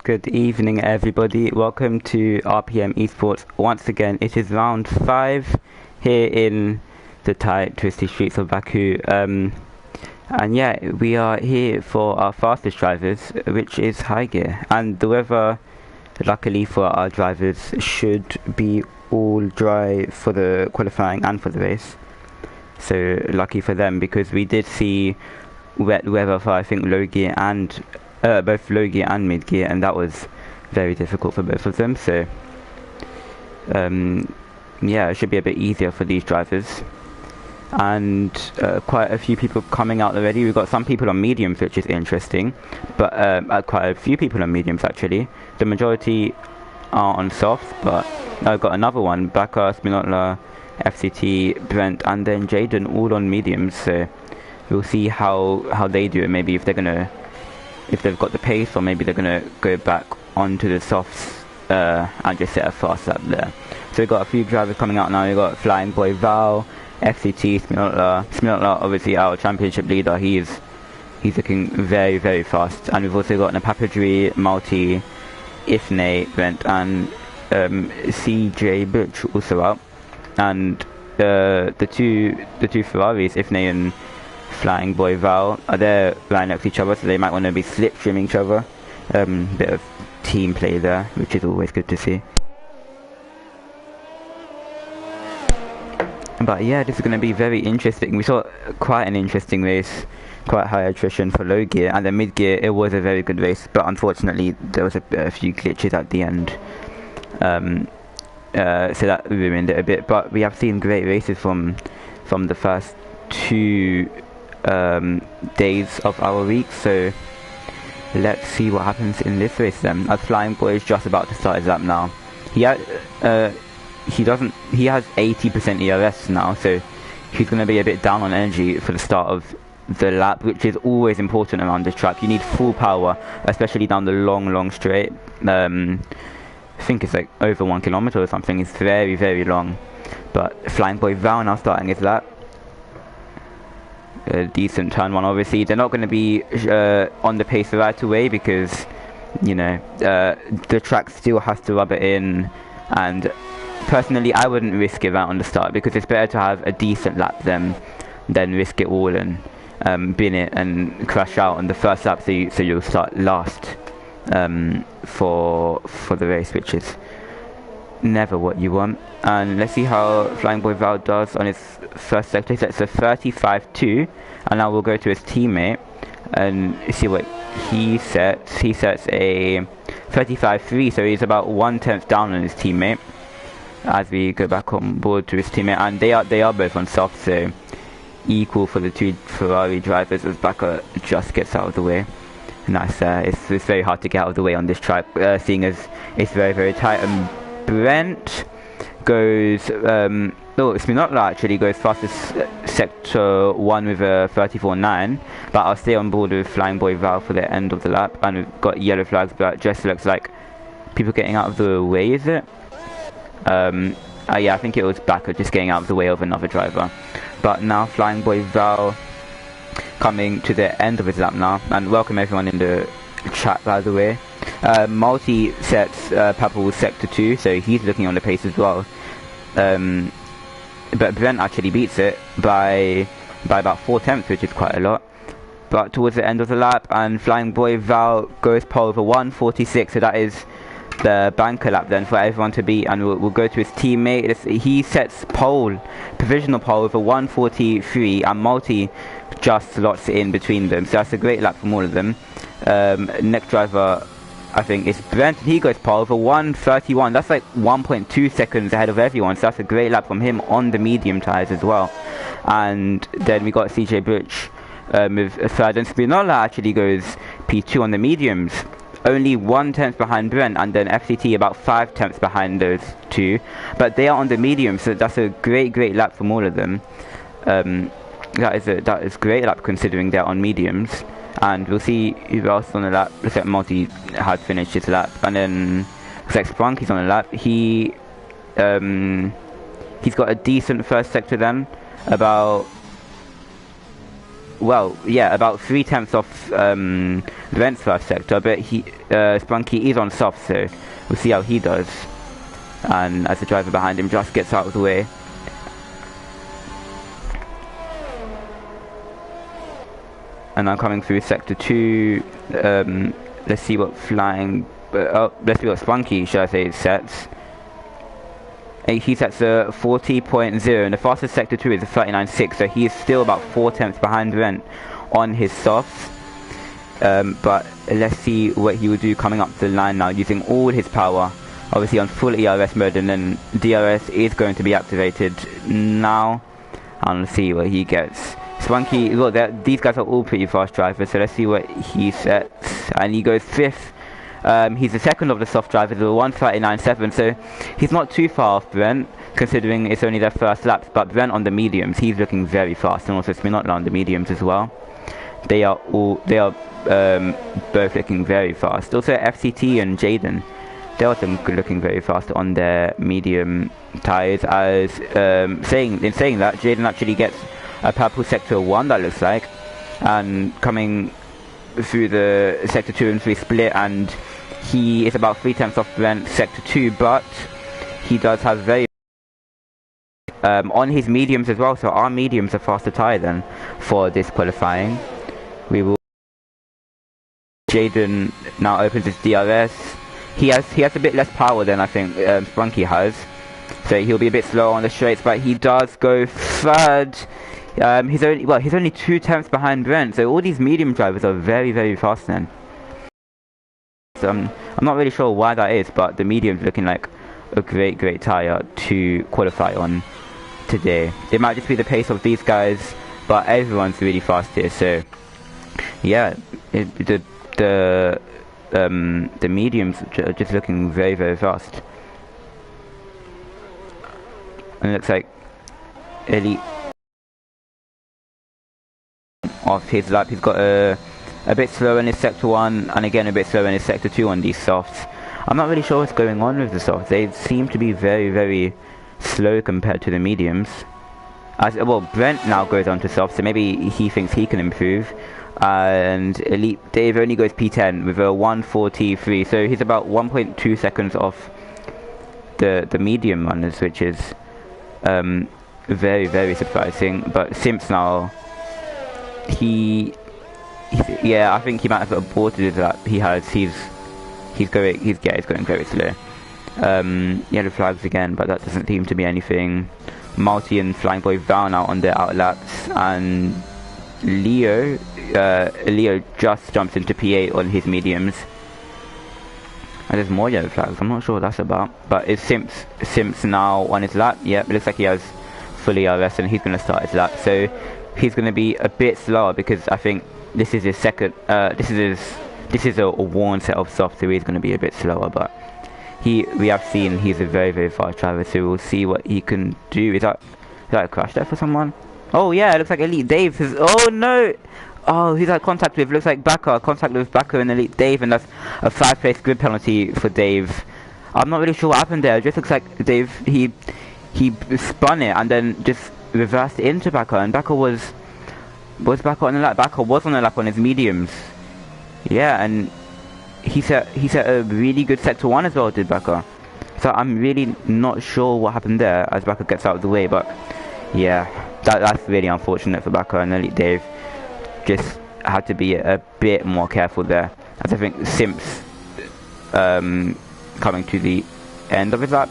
Good evening, everybody. Welcome to RPM Esports. Once again, it is round 5 here in the tight, twisty streets of Baku. And yeah, we are here for our fastest drivers, which is high gear. And the weather, luckily for our drivers, should be all dry for the qualifying and for the race. So lucky for them, because we did see wet weather for I think low gear and both low gear and mid gear, and that was very difficult for both of them. So yeah, it should be a bit easier for these drivers. And quite a few people coming out already. We've got some people on mediums, which is interesting, but quite a few people on mediums actually. The majority are on softs, but I've got another one, Baka, Spinotla, FCT, Brent, and then Jaden, all on mediums. So we'll see how they do it. Maybe if they've got the pace, or maybe they're gonna go back onto the softs and just set a fast lap there. So we've got a few drivers coming out now. We've got Flying Boy Val, FCT, Spinotla, obviously our championship leader. He's looking very, very fast. And we've also got Napapadri, Multi, Ifne, Brent, and CJ Butch also out. And the two Ferraris, Ifne and Flying Boy Val, are there right next to each other, so they might want to be slipstreaming each other. Bit of team play there, which is always good to see. But yeah, this is going to be very interesting. We saw quite an interesting race, quite high attrition for low gear, and then mid gear it was a very good race, but unfortunately there was a few glitches at the end. So that ruined it a bit, but we have seen great races from the first 2 days of our week, so let's see what happens in this race then. As Flying Boy is just about to start his lap now. He has 80% ERS now, so he's going to be a bit down on energy for the start of the lap, which is always important around this track. You need full power, especially down the long straight. I think it's like over 1 kilometer or something. It's very, very long. But Flying Boy Val now starting his lap. A decent turn one, obviously. They're not going to be on the pace right away, because you know the track still has to rub it in, and personally I wouldn't risk it right on the start, because it's better to have a decent lap than risk it all and bin it and crash out on the first lap, so you'll start last for the race, which is never what you want. And let's see how Flying Boy Val does on his first sector. He sets a 35.2, and now we'll go to his teammate and see what he sets. He sets a 35.3, so he's about 1/10 down on his teammate. As we go back on board to his teammate, and they are both on soft, so equal for the 2 Ferrari drivers, as Baka just gets out of the way. And that's it's very hard to get out of the way on this track, seeing as it's very, very tight. And Brent goes Spinotla actually goes fastest sector 1 with a 34.9, but I'll stay on board with Flying Boy Val for the end of the lap. And we've got yellow flags, but just looks like people getting out of the way, is it? Yeah, I think it was Baka just getting out of the way of another driver. But now Flying Boy Val coming to the end of his lap now, and welcome everyone in the chat, by the way. Multi sets Papal sector 2, so he's looking on the pace as well. But Brent actually beats it by about 4/10, which is quite a lot. But towards the end of the lap, and Flying Boy Val goes pole over 1:46, so that is the banker lap then for everyone to beat. And we'll go to his teammate. He sets provisional pole over 1:43, and Multi just slots it in between them, so that's a great lap from all of them. Next driver I think is Brent, and he goes pole over 1:31. That's like 1.2 seconds ahead of everyone, so that's a great lap from him on the medium tyres as well. And then we got CJ Butch with a third, and Spinotla actually goes P2 on the mediums, only 1/10 behind Brent, and then FCT about 5/10 behind those two, but they are on the mediums, so that's a great lap from all of them. That is great lap considering they're on mediums. And we'll see who else on the lap. Looks like Multi had finished his lap, and then looks like Sprunky's on the lap. He's got a decent first sector then, about well, yeah, about 3/10 off Brent's first sector, but Spunky is on soft, so we'll see how he does. And as the driver behind him just gets out of the way. And I'm coming through sector 2. Let's see what let's see what Spunky, should I say, sets. He sets a 40.0, and the fastest sector 2 is a 39.6, so he is still about 4/10 behind Brent on his softs. But let's see what he will do coming up to the line now, using all his power, obviously on full ERS mode, and then DRS is going to be activated now. And let's see what he gets. Spunky, look, these guys are all pretty fast drivers, so let's see what he sets. And he goes 5th. He's the second of the soft drivers with a 1:39.7, so he's not too far off Brent, considering it's only their first laps. But Brent on the mediums, he's looking very fast, and also Spinotla on the mediums as well. They are both looking very fast. Also FCT and Jaden, they're also looking very fast on their medium tires. As saying that, Jaden actually gets a purple sector 1, that looks like, and coming through the sector 2 and 3 split, and he is about 3/10 off Brent sector 2, but he does have very on his mediums as well, so our mediums are faster tyre than for this qualifying. We will Jaden now opens his DRS. He has a bit less power than I think Spunky has, so he'll be a bit slower on the straights, but he does go 3rd. He's only 2/10 behind Brent, so all these medium drivers are very, very fast then. So I'm not really sure why that is, but the medium's looking like a great tyre to qualify on today. It might just be the pace of these guys, but everyone's really fast here, so yeah, the mediums are just looking very, very fast. And it looks like Elite off his lap, he's got a bit slower in his sector 1, and again a bit slower in his sector 2 on these softs. I'm not really sure what's going on with the softs. They seem to be very, very slow compared to the mediums. Well, Brent now goes on to softs, so maybe he thinks he can improve. And Elite Dave only goes P10 with a 1:43, so he's about 1.2 seconds off the medium runners, which is very, very surprising. But Simps now, yeah, I think he might have aborted his lap. He's going very slow. Yellow flags again, but that doesn't seem to be anything. Multi and Flying Boy Val now on their outlaps, and Leo just jumps into P8 on his mediums. And there's more yellow flags, I'm not sure what that's about. But it's Simps now on his lap. Yep, it looks like he has fully RS, and he's going to start his lap. So he's going to be a bit slower, because I think this is his second, this is a worn set of softs, so he's going to be a bit slower. But we have seen he's a very, very fast driver, so we'll see what he can do. Is that a crash there for someone? Oh yeah, it looks like Elite Dave has, oh no! Oh, he's had contact with, looks like contact with Backer and Elite Dave, and that's a 5-place grid penalty for Dave. I'm not really sure what happened there. It just looks like Dave, he spun it and then just reversed into Backer, and Backer was Backer on the lap. Backer was on the lap on his mediums. Yeah, and he set a really good sector 1 as well, did Backer. So I'm really not sure what happened there as Backer gets out of the way, but yeah, that's really unfortunate for Backer, and Elite Dave just had to be a bit more careful there, as I think Simps coming to the end of his lap.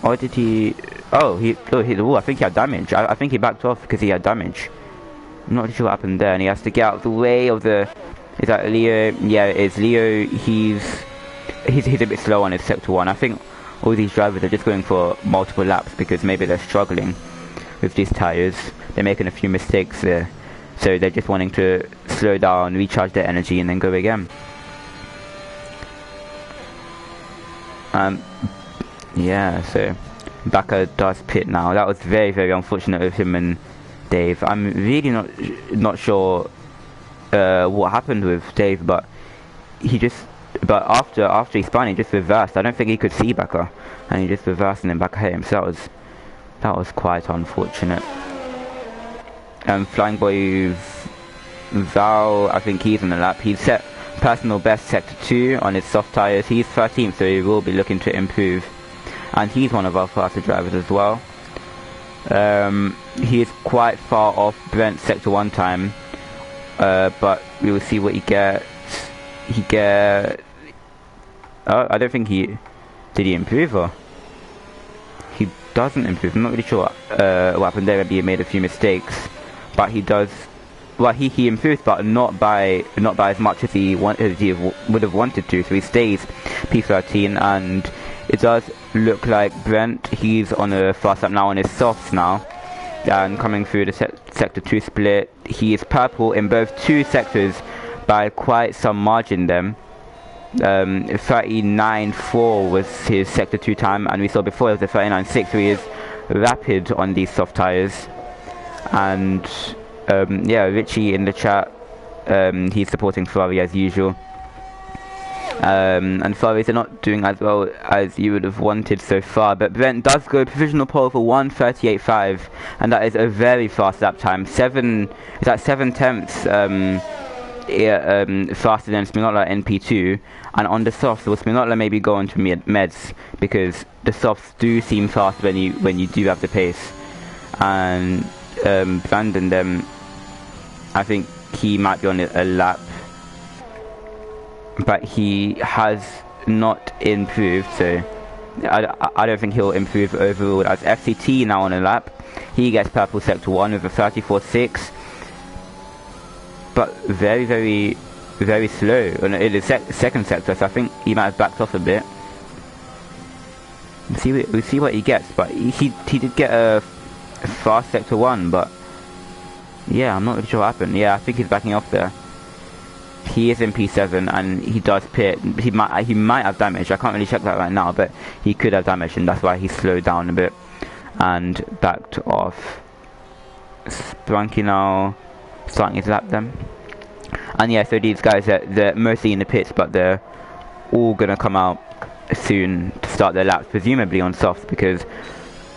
Or did he? Oh, I think he had damage. I think he backed off because he had damage. I'm not sure what happened there, and he has to get out of the way of the. Is that Leo? Yeah, it is Leo. He's a bit slow on his sector 1. I think all these drivers are just going for multiple laps because maybe they're struggling with these tires. They're making a few mistakes there, so they're just wanting to slow down, recharge their energy, and then go again. Yeah, so Backer does pit now. That was very, very unfortunate of him and Dave. I'm really not sure what happened with Dave, but after he spun, he just reversed. I don't think he could see Backer, and he just reversed and then Backer hit him. So that was quite unfortunate. Flying Boy Val, I think he's on the lap. He's set personal best sector 2 on his soft tyres. He's 13th, so he will be looking to improve. And he's one of our faster drivers as well. He is quite far off Brent's sector 1 time, but we will see what he gets. I don't think did he improve, or he doesn't improve. I'm not really sure what happened there. Maybe he made a few mistakes, but he does. Well, he improves, but not by as much as he would have wanted to. So he stays P13, and it does look like Brent, he's on a fast lap now on his softs now, and coming through the sector 2 split. He is purple in both 2 sectors by quite some margin then. 39.4 was his sector 2 time, and we saw before it was a 39.6, so he is rapid on these soft tyres. And yeah, Richie in the chat, he's supporting Ferrari as usual. And Ferraris are not doing as well as you would have wanted so far, but Brent does go provisional pole for 1:38.5, and that is a very fast lap time. 7/10 faster than Spinola in P2, and on the softs, well, Spinola maybe go on to meds, because the softs do seem fast when you do have the pace. And Brandon, I think he might be on a lap, but he has not improved, so I don't think he'll improve overall. As FCT now on a lap, he gets purple sector 1 with a 34.6, but very, very, very slow in the second sector, so I think he might have backed off a bit. We'll see what he gets, but he did get a fast sector 1, but yeah, I'm not really sure what happened. Yeah, I think he's backing off there. He is in P7 and he does pit. He might have damage. I can't really check that right now, but he could have damage, and that's why he slowed down a bit and backed off. Sprunky now starting his lap then. And yeah, so these guys they're mostly in the pits, but they're all gonna come out soon to start their laps, presumably on softs, because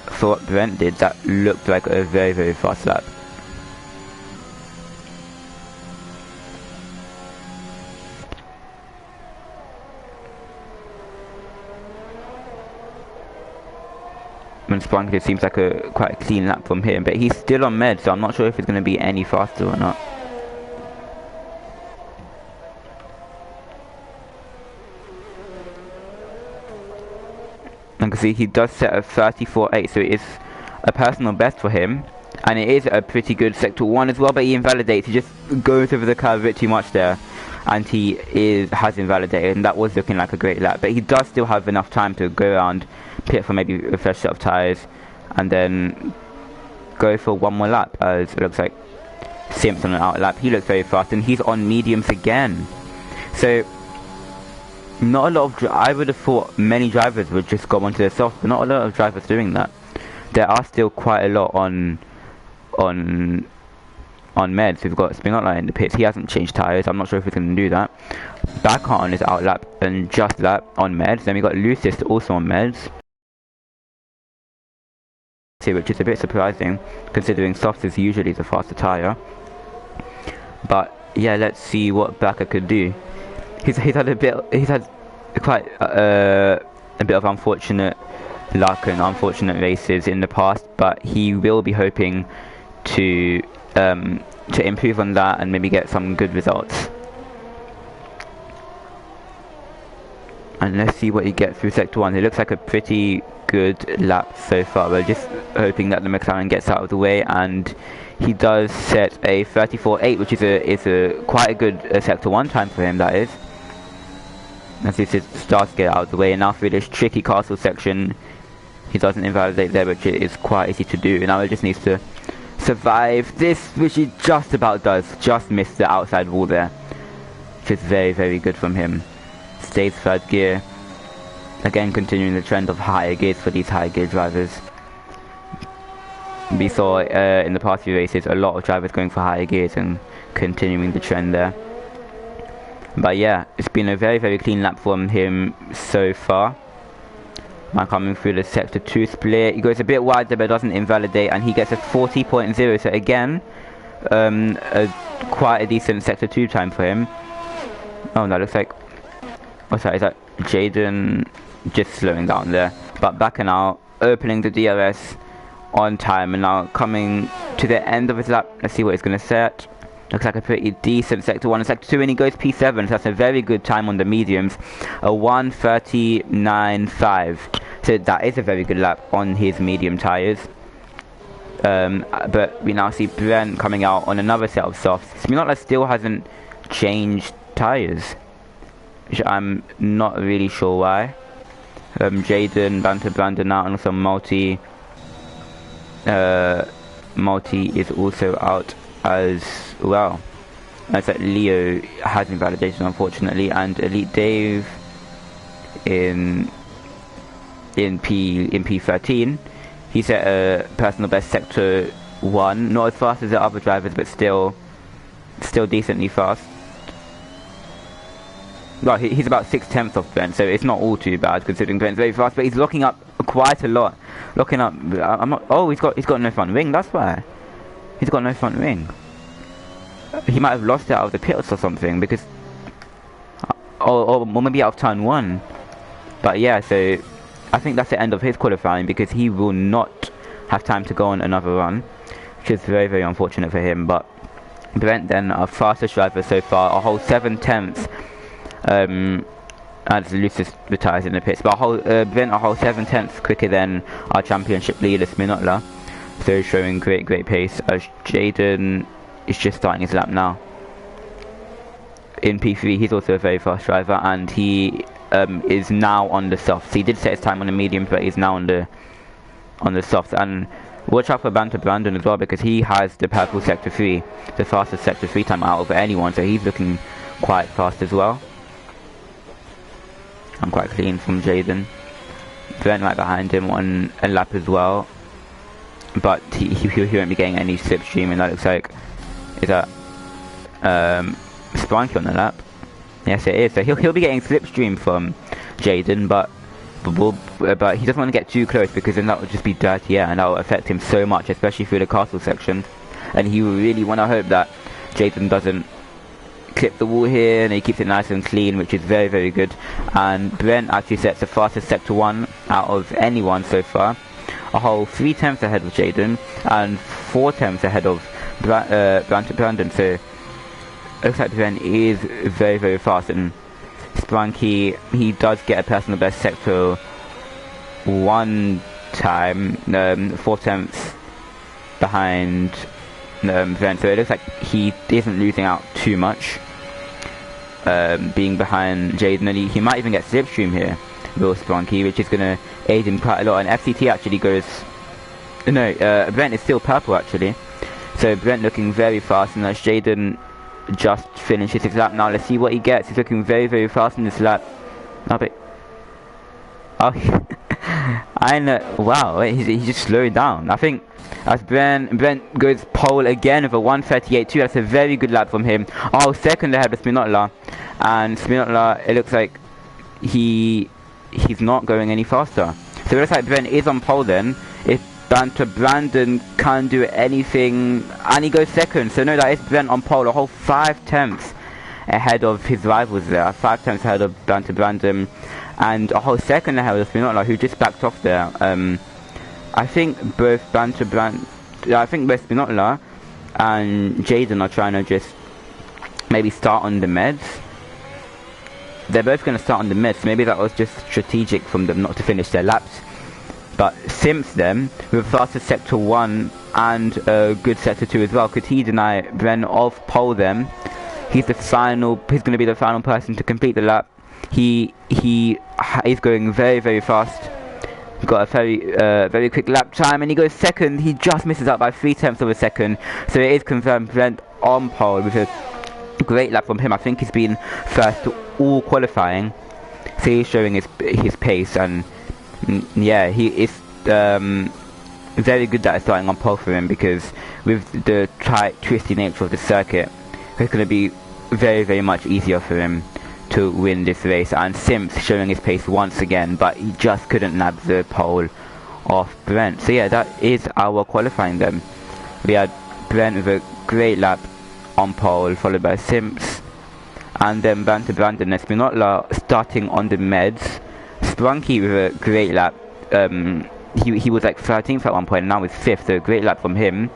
for what Brent did, that looked like a very, very fast lap. Sprunk, it seems like quite a clean lap from him, but he's still on med, so I'm not sure if it's going to be any faster or not. And you can see he does set a 34.8, so it is a personal best for him, and it is a pretty good sector 1 as well, but he invalidates. He just goes over the curve a bit too much there, and he has invalidated, and that was looking like a great lap, but he does still have enough time to go around, pit for maybe a fresh set of tyres, and then go for one more lap, as it looks like Simpson on an out lap. He looks very fast, and he's on mediums again. So not a lot of I would have thought many drivers would just go onto the soft, but not a lot of drivers doing that. There are still quite a lot on meds. We've got Spinola in the pits. He hasn't changed tyres. I'm not sure if he's going to do that. Back on his out lap and just lap on meds. Then we got Lucis also on meds, which is a bit surprising considering softs is usually the faster tyre. But yeah, let's see what Bakker could do. He's had quite a bit of unfortunate luck and unfortunate races in the past, but he will be hoping to improve on that and maybe get some good results. And let's see what he gets through sector 1. It looks like a pretty good lap so far. We're just hoping that the McLaren gets out of the way, and he does set a 34.8, which is quite a good sector 1 time for him, that is. As he starts to get out of the way, and now through this tricky castle section, he doesn't invalidate there, which is quite easy to do. Now he just needs to survive this, which he just about does. Just missed the outside wall there, which is very, very good from him. Stays third gear. Again, continuing the trend of higher gears for these higher gear drivers. We saw in the past few races a lot of drivers going for higher gears and continuing the trend there. But yeah, it's been a very, very clean lap from him so far. Now coming through the sector 2 split, he goes a bit wide there but doesn't invalidate, and he gets a 40.0. So again, quite a decent sector 2 time for him. Oh, that looks like... What's that? Is that Jaden just slowing down there? But backing out, opening the DRS on time, and now coming to the end of his lap. Let's see what he's going to set. Looks like a pretty decent sector 1 and sector 2, and he goes P7, so that's a very good time on the mediums. A 1:39.5. So that is a very good lap on his medium tyres. But we now see Brent coming out on another set of softs. Spinotla still hasn't changed tyres, which I'm not really sure why. Jaden, Banter Brandon out, and also Multi is also out as well. That's that Leo has invalidation, unfortunately, and Elite Dave in P13. He set a personal best sector 1, not as fast as the other drivers, but still decently fast. Well, he's about 6/10 off Brent, so it's not all too bad considering Brent's very fast. But he's locking up quite a lot. Locking up. I'm not. Oh, he's got no front wing. That's why. He's got no front wing. He might have lost it out of the pits or something because. Or maybe out of turn 1. But yeah, so I think that's the end of his qualifying because he will not have time to go on another run, which is very, very unfortunate for him. But Brent then, our fastest driver so far, a whole 7/10. As Lucius retires in the pits, but Brent a whole 7/10 quicker than our championship leader Spinotla, so showing great pace. As Jaden is just starting his lap now. In P3, he's also a very fast driver, and he is now on the softs. He did set his time on the mediums, but he's now on the softs. And watch out for Banter Brandon as well, because he has the purple sector 3, the fastest sector 3 time out of anyone, so he's looking quite fast as well. I'm quite clean from Jaden. Brent right behind him on a lap as well, but he won't be getting any slipstream, and that looks like, is that Spranky on the lap? Yes, it is. So he'll be getting slipstream from Jaden, but he doesn't want to get too close because then that would just be dirty air, and that will affect him so much, especially through the castle section. And he really want to hope that Jaden doesn't clip the wall here, and he keeps it nice and clean, which is very, very good. And Brent actually sets the fastest sector 1 out of anyone so far, a whole 3/10 ahead of Jaden and 4/10 ahead of Brandon. So it looks like Brent is very, very fast, and Spranky, he does get a personal best sector 1 time, 4/10 behind Brent, so it looks like he isn't losing out too much, being behind Jaden, and he might even get slipstream here, Will Spranky, which is going to aid him quite a lot. And FCT actually goes, no, Brent is still purple actually, so Brent looking very fast, and as Jaden just finishes his lap now, let's see what he gets. He's looking very, very fast in this lap. Oh, I know. Wow, he's just slowing down. I think as Brent goes pole again with a 1:38.2. That's a very good lap from him. Oh, second ahead of Spinotla, and Spinotla, it looks like he's not going any faster. So it looks like Brent is on pole then. If Banter Brandon can't do anything, and he goes second. So no, that is Brent on pole, a whole 5/10 ahead of his rivals there. 5/10 ahead of Banter Brandon, and a whole second ahead of Spinotla, who just backed off there. I think both Spinotla and Jaden are trying to just maybe start on the meds. They're both going to start on the meds. Maybe that was just strategic from them not to finish their laps. But Simps then, with fastest sector 1 and a good sector 2 as well, could he deny Bren off pole then? He's going to be the final person to complete the lap. He is going very, very fast. Got a very quick lap time, and he goes second. He just misses out by 3/10 of a second, so it is confirmed Brent on pole with a great lap from him. I think he's been first to all qualifying, so he's showing his pace, and yeah, he is very good that it's starting on pole for him, because with the tight, twisty nature of the circuit, it's going to be very, very much easier for him to win this race. And Simps showing his pace once again, but he just couldn't nab the pole off Brent. So yeah, that is our qualifying then. We had Brent with a great lap on pole, followed by Simps, and then Brandon and Espinola starting on the meds. Sprunky with a great lap. He was like 13th at one point, and now he's 5th, so a great lap from him,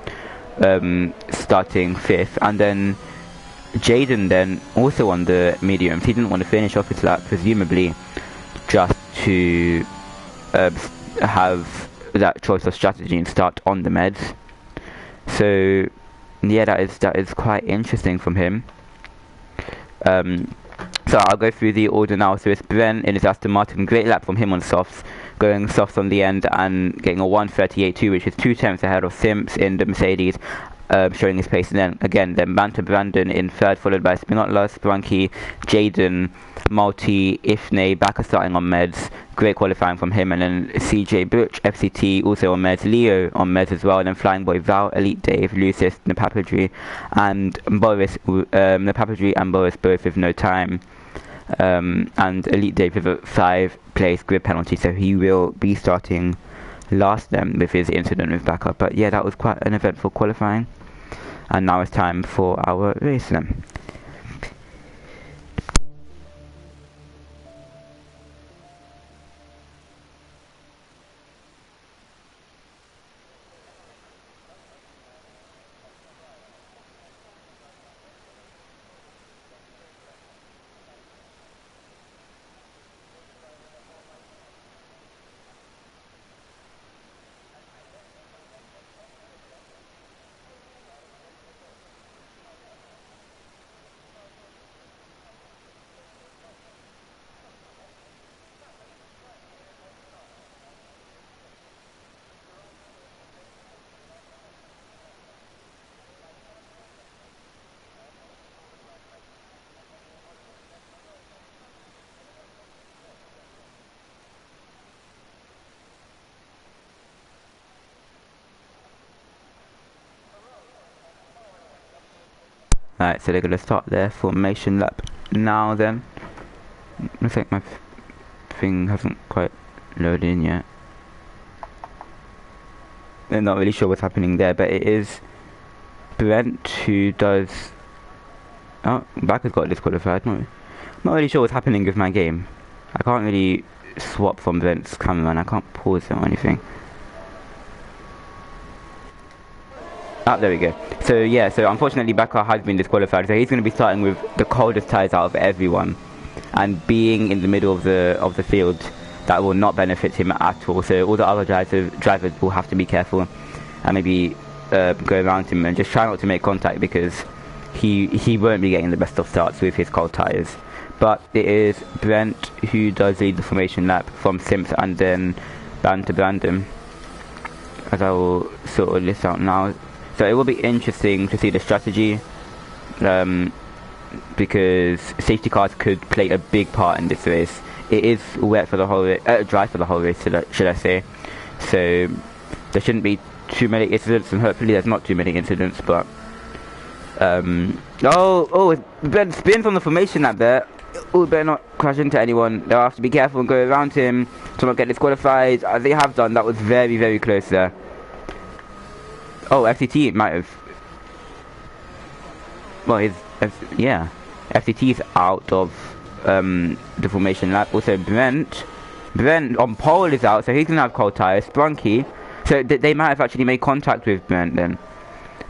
starting 5th. And then Jaden then also on the mediums. He didn't want to finish off his lap, presumably just to have that choice of strategy and start on the meds. So yeah, that is quite interesting from him. So I'll go through the order now. So it's Brent in his Aston Martin, great lap from him on softs, going softs on the end and getting a 1:38.2, which is 2 tenths ahead of Simps in the Mercedes, showing his pace. And then again, Banter Brandon in 3rd, followed by Spinotla, Sprunky, Jaden, Malti, Ifne, Backer starting on meds, great qualifying from him. And then CJ Butch, FCT also on meds, Leo on meds as well. And then Flying Boy Val, Elite Dave, Lucis, Napapadri, and Boris, Napapadri and Boris both with no time. And Elite Dave with a 5-place grid penalty, so he will be starting last then with his incident with backup. But yeah, that was quite an eventful qualifying, and now it's time for our race then. Alright, so they're going to start their formation lap now then. Looks like my thing hasn't quite loaded in yet. They're not really sure what's happening there, but it is Brent who does... Oh, Backer's got disqualified. Not really sure what's happening with my game. I can't really swap from Brent's camera and I can't pause it or anything. Ah, there we go. So yeah, so unfortunately Bakker has been disqualified, so he's going to be starting with the coldest tyres out of everyone, and being in the middle of the field, that will not benefit him at all. So all the other drivers will have to be careful and maybe go around him and just try not to make contact, because he won't be getting the best of starts with his cold tyres. But it is Brent who does lead the formation lap from Simps, and then Banter Brandon, as I will sort of list out now. So it will be interesting to see the strategy, because safety cars could play a big part in this race. It is wet for the whole dry for the whole race, should I say. So there shouldn't be too many incidents, and hopefully there's not too many incidents. But Ben spins on the formation lap there. Oh, better not crash into anyone. They'll have to be careful and go around him to not get disqualified, as they have done. That was very, very close there. Oh, FCT might have... Well, yeah. FCT's out of the formation lap. Also, Brent on pole is out, so he's going to have cold tyres. Sprunky. So they might have actually made contact with Brent then.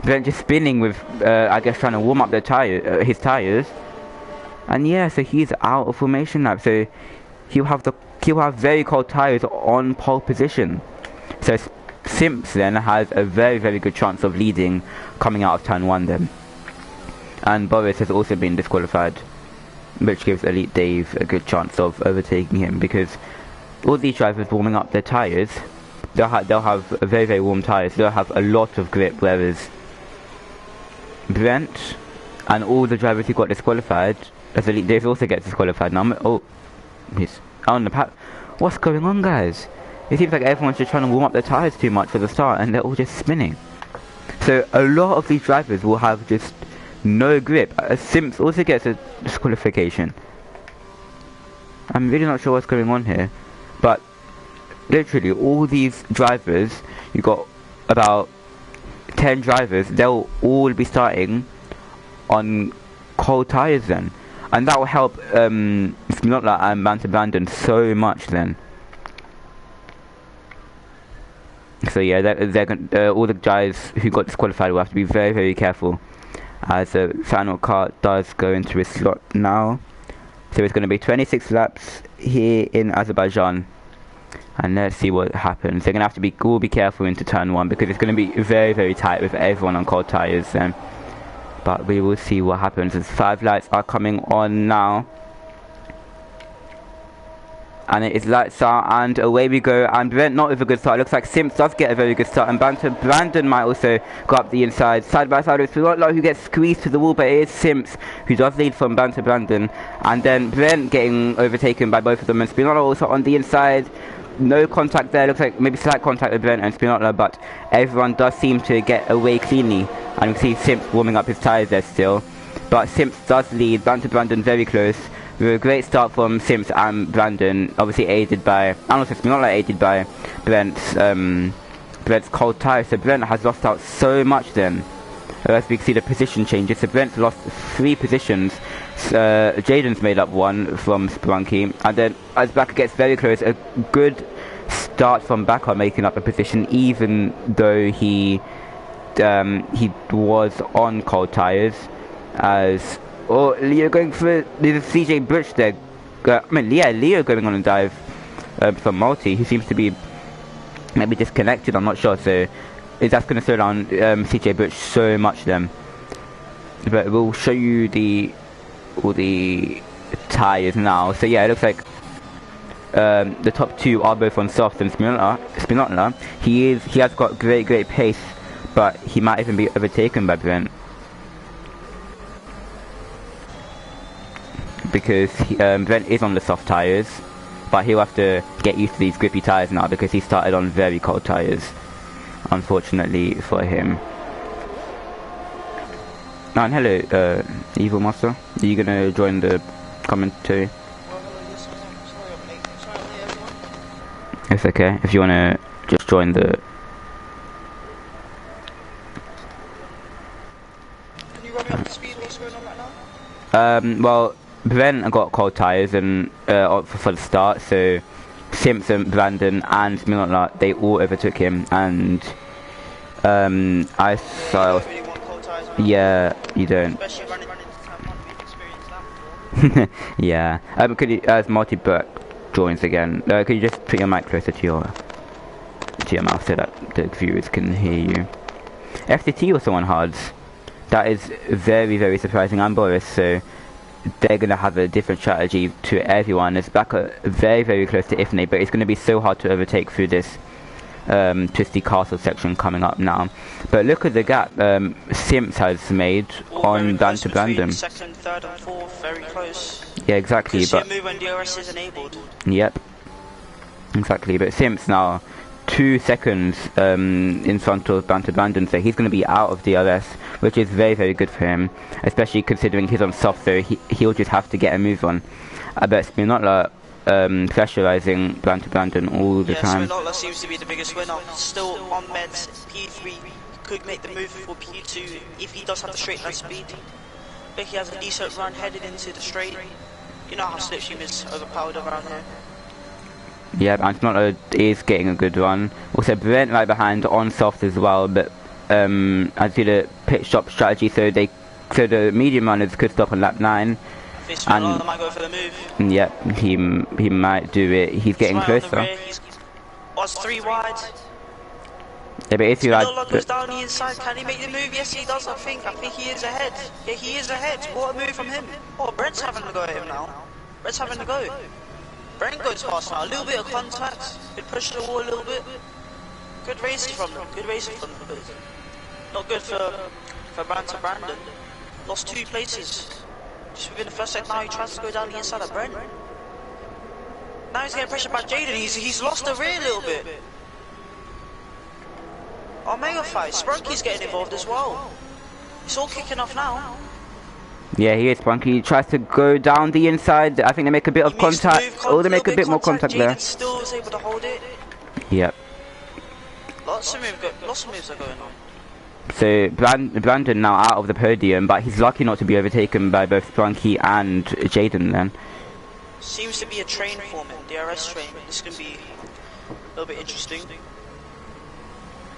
Brent just spinning with, I guess, trying to warm up the his tyres. And yeah, so he's out of formation lap. So he'll have very cold tyres on pole position. So Simps then has a very, very good chance of leading coming out of turn 1 then. And Boris has also been disqualified, which gives Elite Dave a good chance of overtaking him, because all these drivers warming up their tyres, they'll have very, very warm tyres, they'll have a lot of grip, whereas Brent and all the drivers who got disqualified, as Elite Dave also gets disqualified now. He's on the path. What's going on, guys? It seems like everyone's just trying to warm up their tyres too much for the start, and they're all just spinning. So a lot of these drivers will have just no grip. Simps also gets a disqualification. I'm really not sure what's going on here, but literally all these drivers, you got about 10 drivers, they'll all be starting on cold tyres then. And that will help Spinoza and Azerbeidzjan so much then. So yeah, they're all the guys who got disqualified will have to be very, very careful, as the final car does go into its slot now. So it's going to be 26 laps here in Azerbaijan, and let's see what happens. They're going to have to be all be careful into turn 1 because it's going to be very, very tight with everyone on cold tyres. But we will see what happens as 5 lights are coming on now. And it is lights out and away we go, and Brent not with a good start. It looks like Simps does get a very good start, and Brandon might also go up the inside. Side by side with Spinoza, who gets squeezed to the wall, but it is Simps who does lead from Brandon. And then Brent getting overtaken by both of them, and Spinoza also on the inside. No contact there, looks like maybe slight contact with Brent and Spinoza, but everyone does seem to get away cleanly. And we see Simps warming up his tyres there still. But Simps does lead, Brandon very close. With a great start from Simps and Brandon, obviously aided by, and also Spinoza aided by Brent's cold tyre. So Brent has lost out so much then. As we can see the position changes, so Brent's lost 3 positions. Jaden's made up 1 from Sprunky, and then as Backer gets very close, a good start from Backer making up a position, even though he was on cold tyres. As Leo going for the CJ Butch there. Leo going on a dive for Multi, who seems to be maybe disconnected, I'm not sure. So that's going to slow down CJ Butch so much then. But we'll show you all the tyres now. So yeah, it looks like the top 2 are both on soft, and Spinoza, he has got great pace, but he might even be overtaken by Brent. Because Brent is on the soft tyres, but he'll have to get used to these grippy tyres now because he started on very cold tyres, unfortunately for him. And hello, Evil Master, are you going to join the commentary? It's okay, if you want to just join the... Can you run me up to speed what's going on right now? Well, Brent got cold tyres and for the start, so Simpson, Brandon and Spinoza, they all overtook him, and I saw... Yeah, you don't. Especially running into turn 1, we've experienced that before. Yeah. Could you, as Multi-Burke joins again, could you just put your mic closer to your mouth so that the viewers can hear you? FTT also on hards. That is very, very surprising. I'm Boris, so they're going to have a different strategy to everyone. It's back very, very close to Ifnay, but it's going to be so hard to overtake through this twisty castle section coming up now. But look at the gap Simps has made on Brandon. Second, third and fourth, very close. Yeah, exactly. But move when DRS is enabled. Yep, exactly. But Simps now 2 seconds in front of Brandon, so he's going to be out of DRS, which is very, very good for him, especially considering he's on soft, so he'll just have to get a move on. I bet Spinoza pressurizing Brandon all the time. Spinoza seems to be the biggest winner. Still on meds, P3 could make the move for P2 if he does have the straight line speed. But he has a decent run headed into the straight. You know how Slipstream is overpowered around here. Yeah, and Spinoza is getting a good run. Also Brent right behind on soft as well, but I see the pit stop strategy, so the medium runners could stop on lap 9. And might go for the move. Yep, he might do it. He's getting closer. Was 3 wide. Yeah, but if you like, goes down the inside, can he make the move? Yes, he does. I think he is ahead. Yeah, he is ahead. What a move from him. Oh, Brent's having to go at him now. Brent's having to go. Brent goes fast now. A little bit of contact. Could push the wall a little bit. Good racing from them. Good racing from them. But not good for Brandon. Lost 2 places. Just within the first second now, he tries to go down the inside of Brent. Now he's getting pressured by Jaden. He's lost the rear a little bit. Oh, mega fight. Sprunky's getting involved as well. It's all kicking off now. Yeah, he is. Sprunky. He tries to go down the inside. I think they make a bit of contact. Oh, they make a bit more contact there. Jaden still is able to hold it. Yep. Lots of moves are going on. So Brandon now out of the podium, but he's lucky not to be overtaken by both Sprunky and Jaden then. Seems to be a train forming, DRS train. This can be a little bit interesting.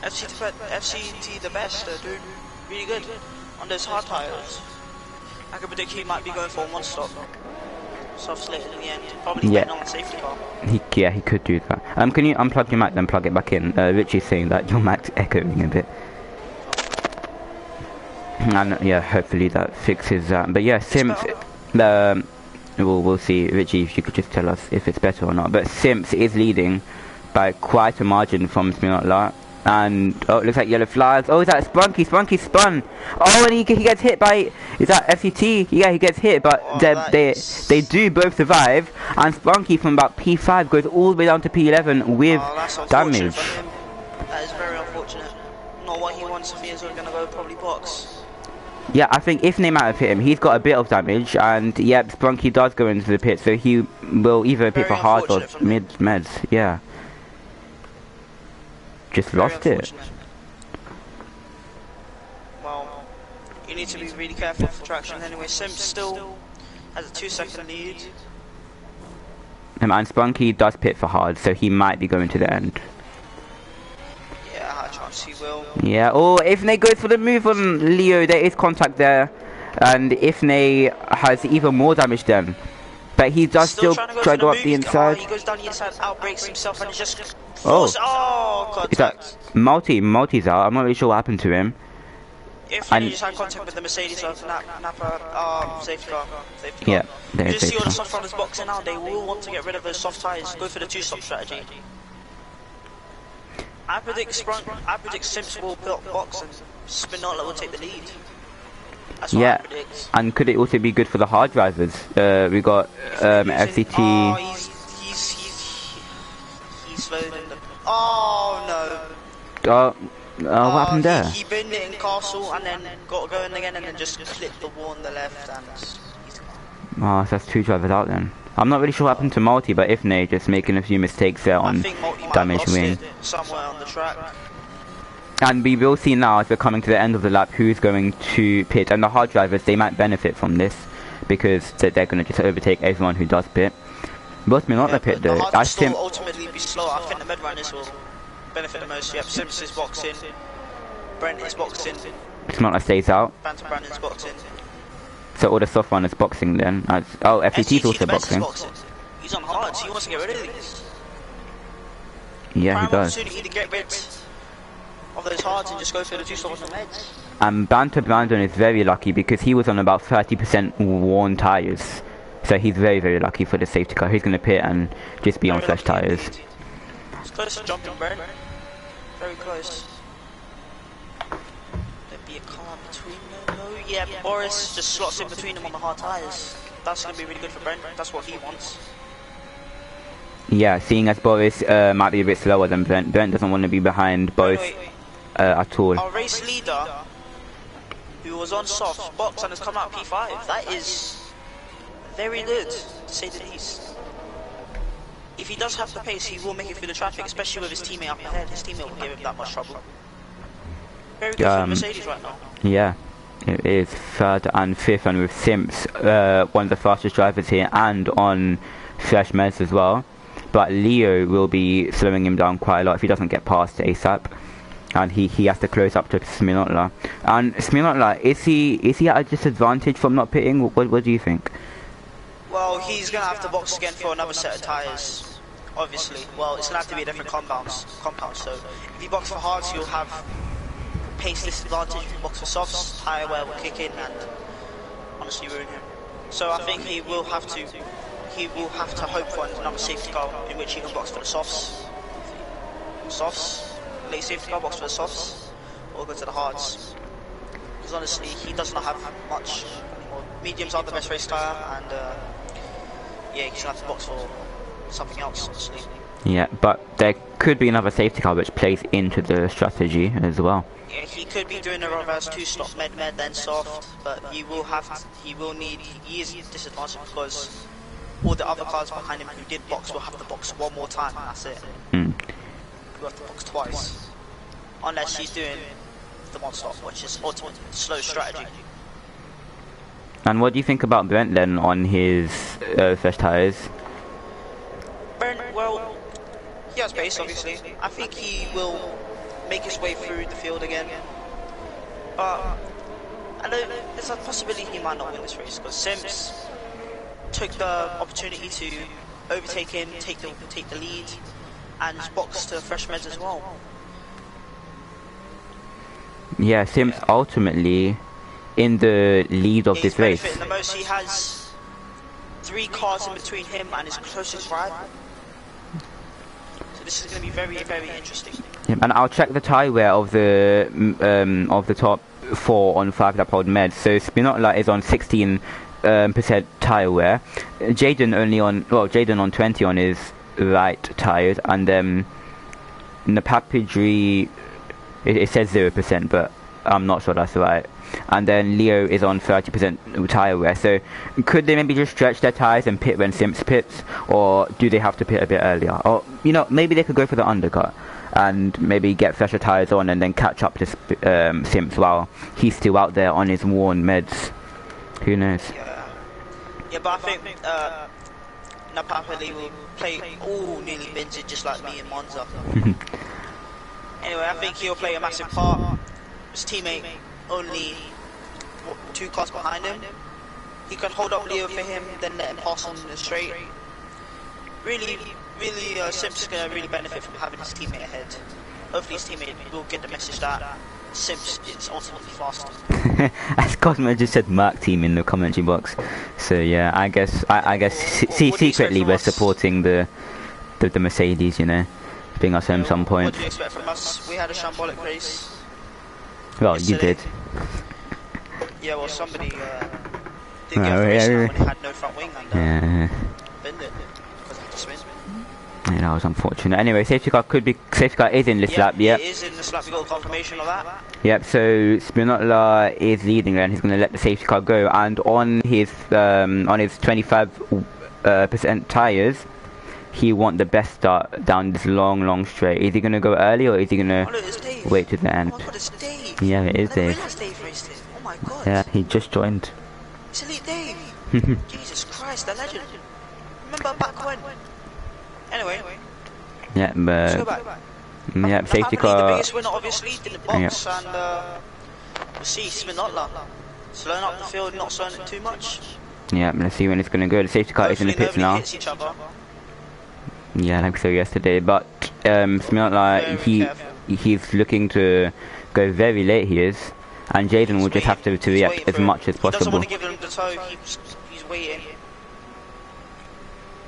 FCT the best, they're doing really good on those hard tyres. I could predict he might be going for one stop. Soft slid in the end. Probably getting on the safety car. He could do that. Can you unplug your mic then plug it back in? Richie's saying that your mic's echoing a bit. And yeah, hopefully that fixes that. But yeah, Sims, we'll see. Richie, if you could just tell us if it's better or not. But Sims is leading by quite a margin from Smirnotla. And oh, it looks like yellow flags. Oh, is that Sprunky? Sprunky spun. Oh, and he gets hit by. Is that FCT? Yeah, he gets hit, but they do both survive. And Sprunky from about P5 goes all the way down to P11 with damage. That is very unfortunate. Not what he wants if he is going to go probably box. Yeah, I think if they might have hit him, he's got a bit of damage, and yep, Sprunky does go into the pit, so he will either pit for hard or meds. Yeah. Just lost it. Well, you need to be really careful for traction anyway. Sim still has a 2-second lead. And Sprunky does pit for hard, so he might be going to the end. Yeah, high chance he will. Yeah, oh, Ifne goes for the move on Leo. There is contact there. And Ifne has even more damage then. But he does still try to go up the inside. He goes down the inside, outbreaks himself, and just... Oh, is that Multi's out? I'm not really sure what happened to him. If you just had contact with the Mercedes of Napa safety car. Yeah, you just see all the soft runners boxing out. They will want to get rid of those soft tyres. Go for the 2-stop strategy. I predict Simps will put box and Spinola will take the lead. That's what I predict. And could it also be good for the hard drivers? We got FCT. Oh, he's slowed in the... Oh no. What happened there? He binned it in Castle and then got going again and then just clipped the wall on the left and he's gone. Oh, so that's 2 drivers out then. I'm not really sure what happened to Multi, but Ifne just making a few mistakes there on damage wing. Somewhere on the track. And we will see now as we're coming to the end of the lap who's going to pit, and the hard drivers, they might benefit from this because they're going to just overtake everyone who does pit. Both may not pit though. I think ultimately be slower. I think the mid runners will benefit the most. Yep, Sims is boxing. Brent is boxing. It's not like stays out. Brandon's boxing. So all the soft runners boxing then. Oh, FCT's also boxing. He's on hard, so he wants to get rid of these. Yeah, he does. Opportunity to get rid of those hards and just go for the 2-stop on the meds. And Banter Brandon is very lucky because he was on about 30% worn tyres. So he's very, very lucky for the safety car. He's going to pit and just be on fresh tyres. It's close to jumping, Brent. Very close. There'd be a car between them. No, yeah, Boris just slots in between them on the hard tyres. That's going to be really good for Brent. That's what he wants. Yeah, seeing as Boris might be a bit slower than Brent. Brent doesn't want to be behind both at all. Our race leader, who was on soft box and has come out P5, that is very good, to say the least. If he does have the pace, he will make it through the traffic, especially with his teammate up ahead. His teammate won't give him that much trouble. Very good for the Mercedes right now. Yeah, it is 3rd and 5th, and with Simps, one of the fastest drivers here, and on fresh meds as well. But Leo will be slowing him down quite a lot if he doesn't get past ASAP. And he has to close up to Smirnotla. And Smirnotla, is he at a disadvantage from not pitting? What do you think? Well, he's going to have to box again for another set of tyres, obviously. Well, it's going to have to be a different compound. So if he boxes for hards, he'll have pace disadvantage. If he boxes for softs, tyre wear will kick in and honestly ruin him. So I think he will have to hope for another safety car in which he can box for the softs. Late safety car box for the softs, or go to the hards. Because honestly, he does not have much anymore. Mediums are the best race tyre, and yeah, he's gonna have to box for something else, honestly. Yeah, but there could be another safety car which plays into the strategy as well. Yeah, he could be doing a reverse 2-stop med then soft, but he is disadvantaged because all the other cars behind him who did box will have to box one more time, and that's it. You have to box twice. Unless he's doing the one stop, which is ultimate slow strategy. And what do you think about Brent then on his fresh tyres? Brent, well, he has pace, obviously. I think he will make his way through the field again. But I know there's a possibility he might not win this race because Sims took the opportunity to overtake him, take the lead, and box to fresh meds as well. Yeah, Sims ultimately in the lead of this race. The most, he has 3 cars in between him and his closest rival. So this is going to be very, very interesting. Yeah, and I'll check the tyre wear of the top 4 on 5 lap hold meds. So Spinola is on 16% tyre wear. Jaden on 20 on his right tyres, and Napapidri, it says 0%, but I'm not sure that's right. And then Leo is on 30% tyre wear. So could they maybe just stretch their tyres and pit when Sims pits, or do they have to pit a bit earlier? Or maybe they could go for the undercut and maybe get fresher tyres on and then catch up to Sims while he's still out there on his worn meds. Who knows? Yeah, but I think Napapali will play nearly vintage just like me in Monza. Anyway, I think he'll play a massive part. His teammate only 2 cars behind him. He can hold up Leo for him, then let him pass on the straight. Really, Sims is going to really benefit from having his teammate ahead. Hopefully his teammate will get the message that Sims is ultimately faster. As Cosmo just said, Mark team in the commentary box. So yeah, I guess secretly we're supporting the Mercedes, bring us home some point. What do you expect from us? We had a shambolic race. Well, yesterday. You did. Yeah, well, somebody did get a race when he had no front wing and binned it because he had to spin. Yeah, that was unfortunate. Anyway, safety car is in this lap. Yep. It is in this lap. We got confirmation of that. Yep. So Spinola is leading, and he's going to let the safety car go. And on his 25% tires, he wants the best start down this long straight. Is he going to go early, or is he going to wait to the end? Oh my God, it's Dave. Yeah, it is Dave. Dave raced it. Oh my God. Yeah, he just joined. It's Elite Dave. Jesus Christ, the legend. Remember back when? Anyway. Yeah, but yeah, safety car. The biggest winner obviously in the box, and we'll see Spinola slowing up the field, not slowing it too much. Yeah, let's see when it's going to go. The safety car is in the pits now. Yeah, like so yesterday, but Spinola, he's looking to go very late. He is, and Jaden will just have to react as much as possible. He doesn't want to give him the toe. He's waiting.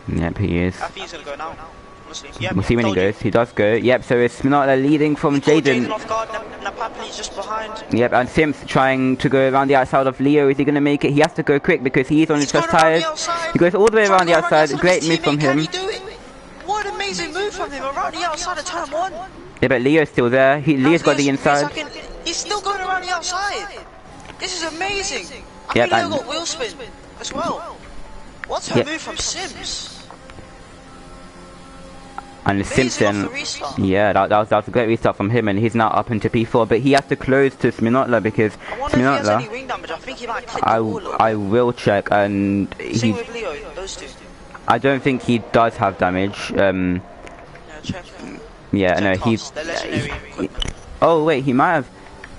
Yep, he is. I think he's gonna go now. Yep, we'll see when he goes. He does go. Yep, so it's Spinola leading from Jaden. Just behind. Yep, and Sims trying to go around the outside of Leo. Is he going to make it? He has to go quick because he is on his first tyres. He goes all the way around the outside. Great move from him. What an amazing move from him around the outside of turn 1. Yeah, but Leo's still there. Leo's got the inside. He's still going around the outside. This is amazing. I think Leo got wheel spin as well. What's her move from Sims? And Simpson, yeah, that was a great restart from him, and he's now up into P4, but he has to close to Spinola because Spinola, I will check, and same with Leo, those two. I don't think he does have damage. Yeah, no, oh wait, he might have.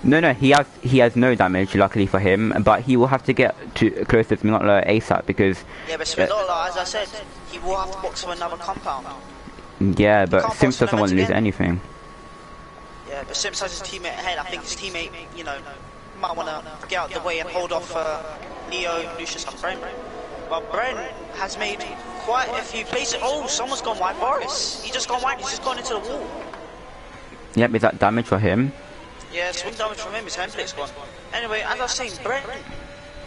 No, he has no damage, luckily for him, but he will have to get close to Spinola ASAP because. Yeah, but Spinola, as I said, he will have to box for another compound. Yeah, but Sims doesn't want to lose anything. Yeah, but Sims has his teammate ahead. I think his teammate, might want to get out of the way and hold off Leo, Lucius, and Brent. But Brent has made quite a few places. Oh, someone's gone wide, Boris. He's just gone wide. He's just gone into the wall. Yep, is that damage for him? Yeah, swing damage from him. His handplate's gone. Anyway, as I was saying, Brent,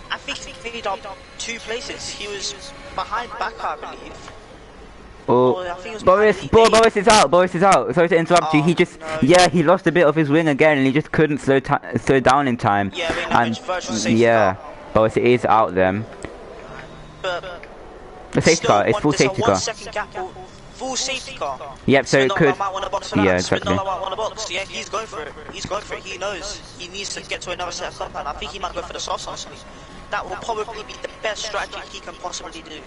I think he made up 2 places. He was behind Baka, I believe. Oh, Boris is out. Boris is out. Sorry to interrupt you. He just, he lost a bit of his wing again, and he just couldn't slow down in time. Yeah, Boris is out then. But the safety car, it's full safety car. 1 second gap full safety car. Yep, so it could... might want to box for that. Yeah, exactly. might want to box. Yeah, he's going for it. He's going for it. He knows he needs to get to another set of compound. I think he might go for the softs, honestly. That will probably be the best strategy he can possibly do.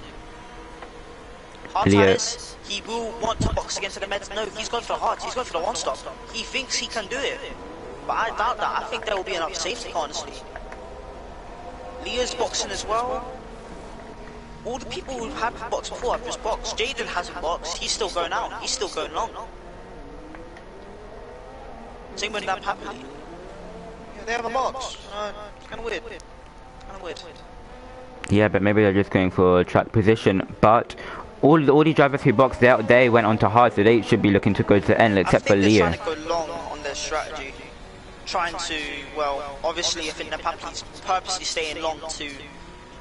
Hard tires, he will want to box against the meds. No, he's going for the hards. He's going for the one-stop. He thinks he can do it. But I doubt that. I think there will be enough safety car, honestly. Leo's boxing as well. All the people who have boxed before have just boxed. Jaden hasn't boxed. He's still going out. He's still going long. Same with Lamp Happily. Yeah, they have a box. Kind of weird. Kind of weird. Yeah, but maybe they're just going for track position. But all the drivers who boxed out, they went on to hard, so they should be looking to go to the end, except for Leo. I think they're trying to go long on their strategy. Trying to, well, obviously I think Lamp Happily purposely staying long to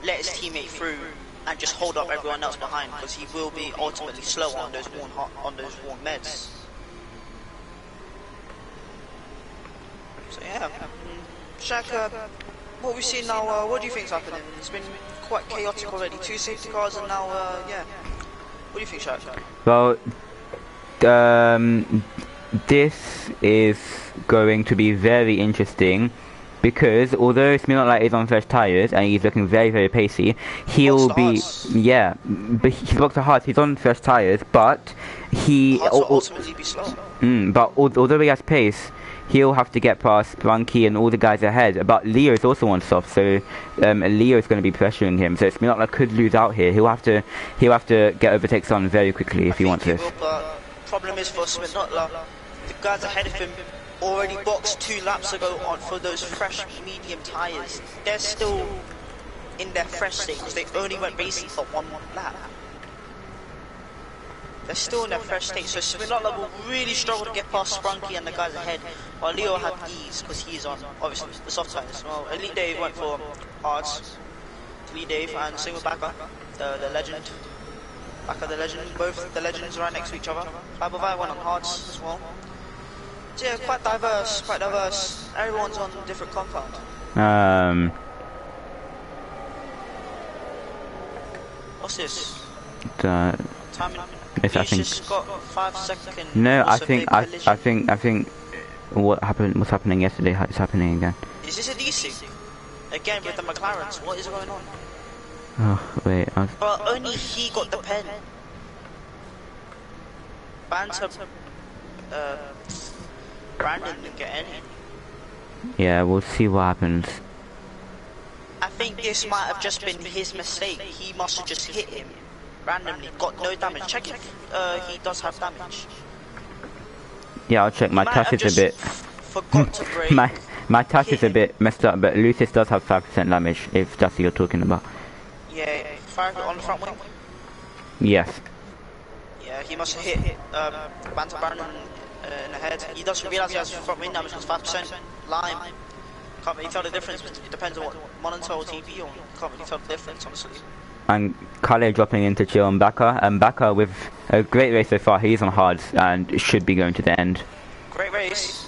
let his teammate through and just hold up everyone else behind, because he will be ultimately slow on those warm meds. So yeah, Shaq, what we've seen now, what do you think's happening? It's been quite chaotic already. 2 safety cars and now, yeah. What do you think, Shaq? Well, this is going to be very interesting. Because although Smirnoff is on fresh tyres and he's looking very, very pacey, he'll be... Yeah, but he's boxed the hard, he's on fresh tyres, but he... ultimately be slow. But although he has pace, he'll have to get past Brunky and all the guys ahead. But Leo is also on soft, so Leo is going to be pressuring him. So Smirnoff could lose out here. He'll have to get overtakes on very quickly if he wants this. Problem is for Smirnoff, the guys ahead of him already boxed 2 laps ago on for those fresh medium tyres. They're still in their fresh state because they only went racing for 1 lap. They're still in their fresh state, so Smirnoff will really struggle to get past Sprunky and the guys ahead, while Leo had ease because he's on, obviously, the soft tyres. Well, Elite Dave went for hards. Elite Dave and same with Baka, the legend. Baka the legend, both the legends right next to each other. Fabovai went on hards as well. Yeah, quite diverse. Everyone's on different compound. What's this? Timing. Yes, I think. Just got 5 seconds. No, I think what's happening yesterday is happening again. Is this a DC? Again with the McLarens. What is going on? Oh wait. But only he got the pen. Banter. Brandon didn't get any. Yeah, we'll see what happens. I think this might have just been his mistake. He must have just hit him randomly, got no damage. Check if he does have damage. Yeah, I'll check. My touch is a bit... Forgot to break. my touch is a bit messed up, but Lucis does have 5% damage, if that's what you're talking about. Yeah, fire on the front wing? Yes. Yeah, he must have hit Banter Brandon in the head. He doesn't realise he has front wing damage, because 5% lime. Can't really tell the difference. It depends on what monitor or TV on. Can't really tell the difference, honestly. And Kale dropping into chill on Baka. And Baka with a great race so far. He's on hards and should be going to the end. Great race.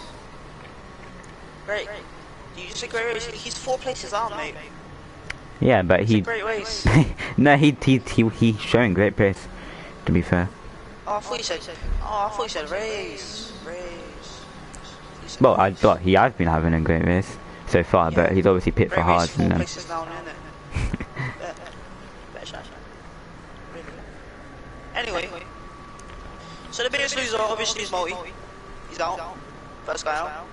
Great. Did you say great race? He's 4 places out, mate. Yeah, but It's a great race. No, he's showing great pace, to be fair. Oh, I thought you said race. Well, I thought he has been having a great race so far, but he's obviously pit for hards. And places down, innit? Better shot. Really. Anyway, so the biggest loser obviously is Multi. He's out. First guy out.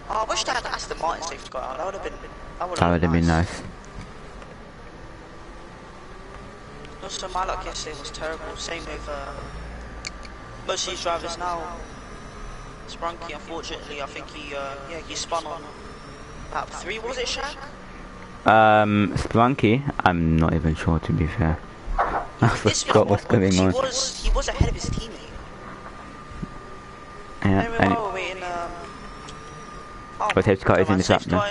Oh, I wish they had Aston Martin safety car out. That would have been nice. Also, my luck yesterday was terrible. Same with most of these drivers now. Sprunky, unfortunately, I think he spun on lap 3. Was it Shaq? Sprunky, I'm not even sure, to be fair. I forgot what's going on. He was ahead of his teammate. Yeah, and we're waiting. but safety car is in this lap now.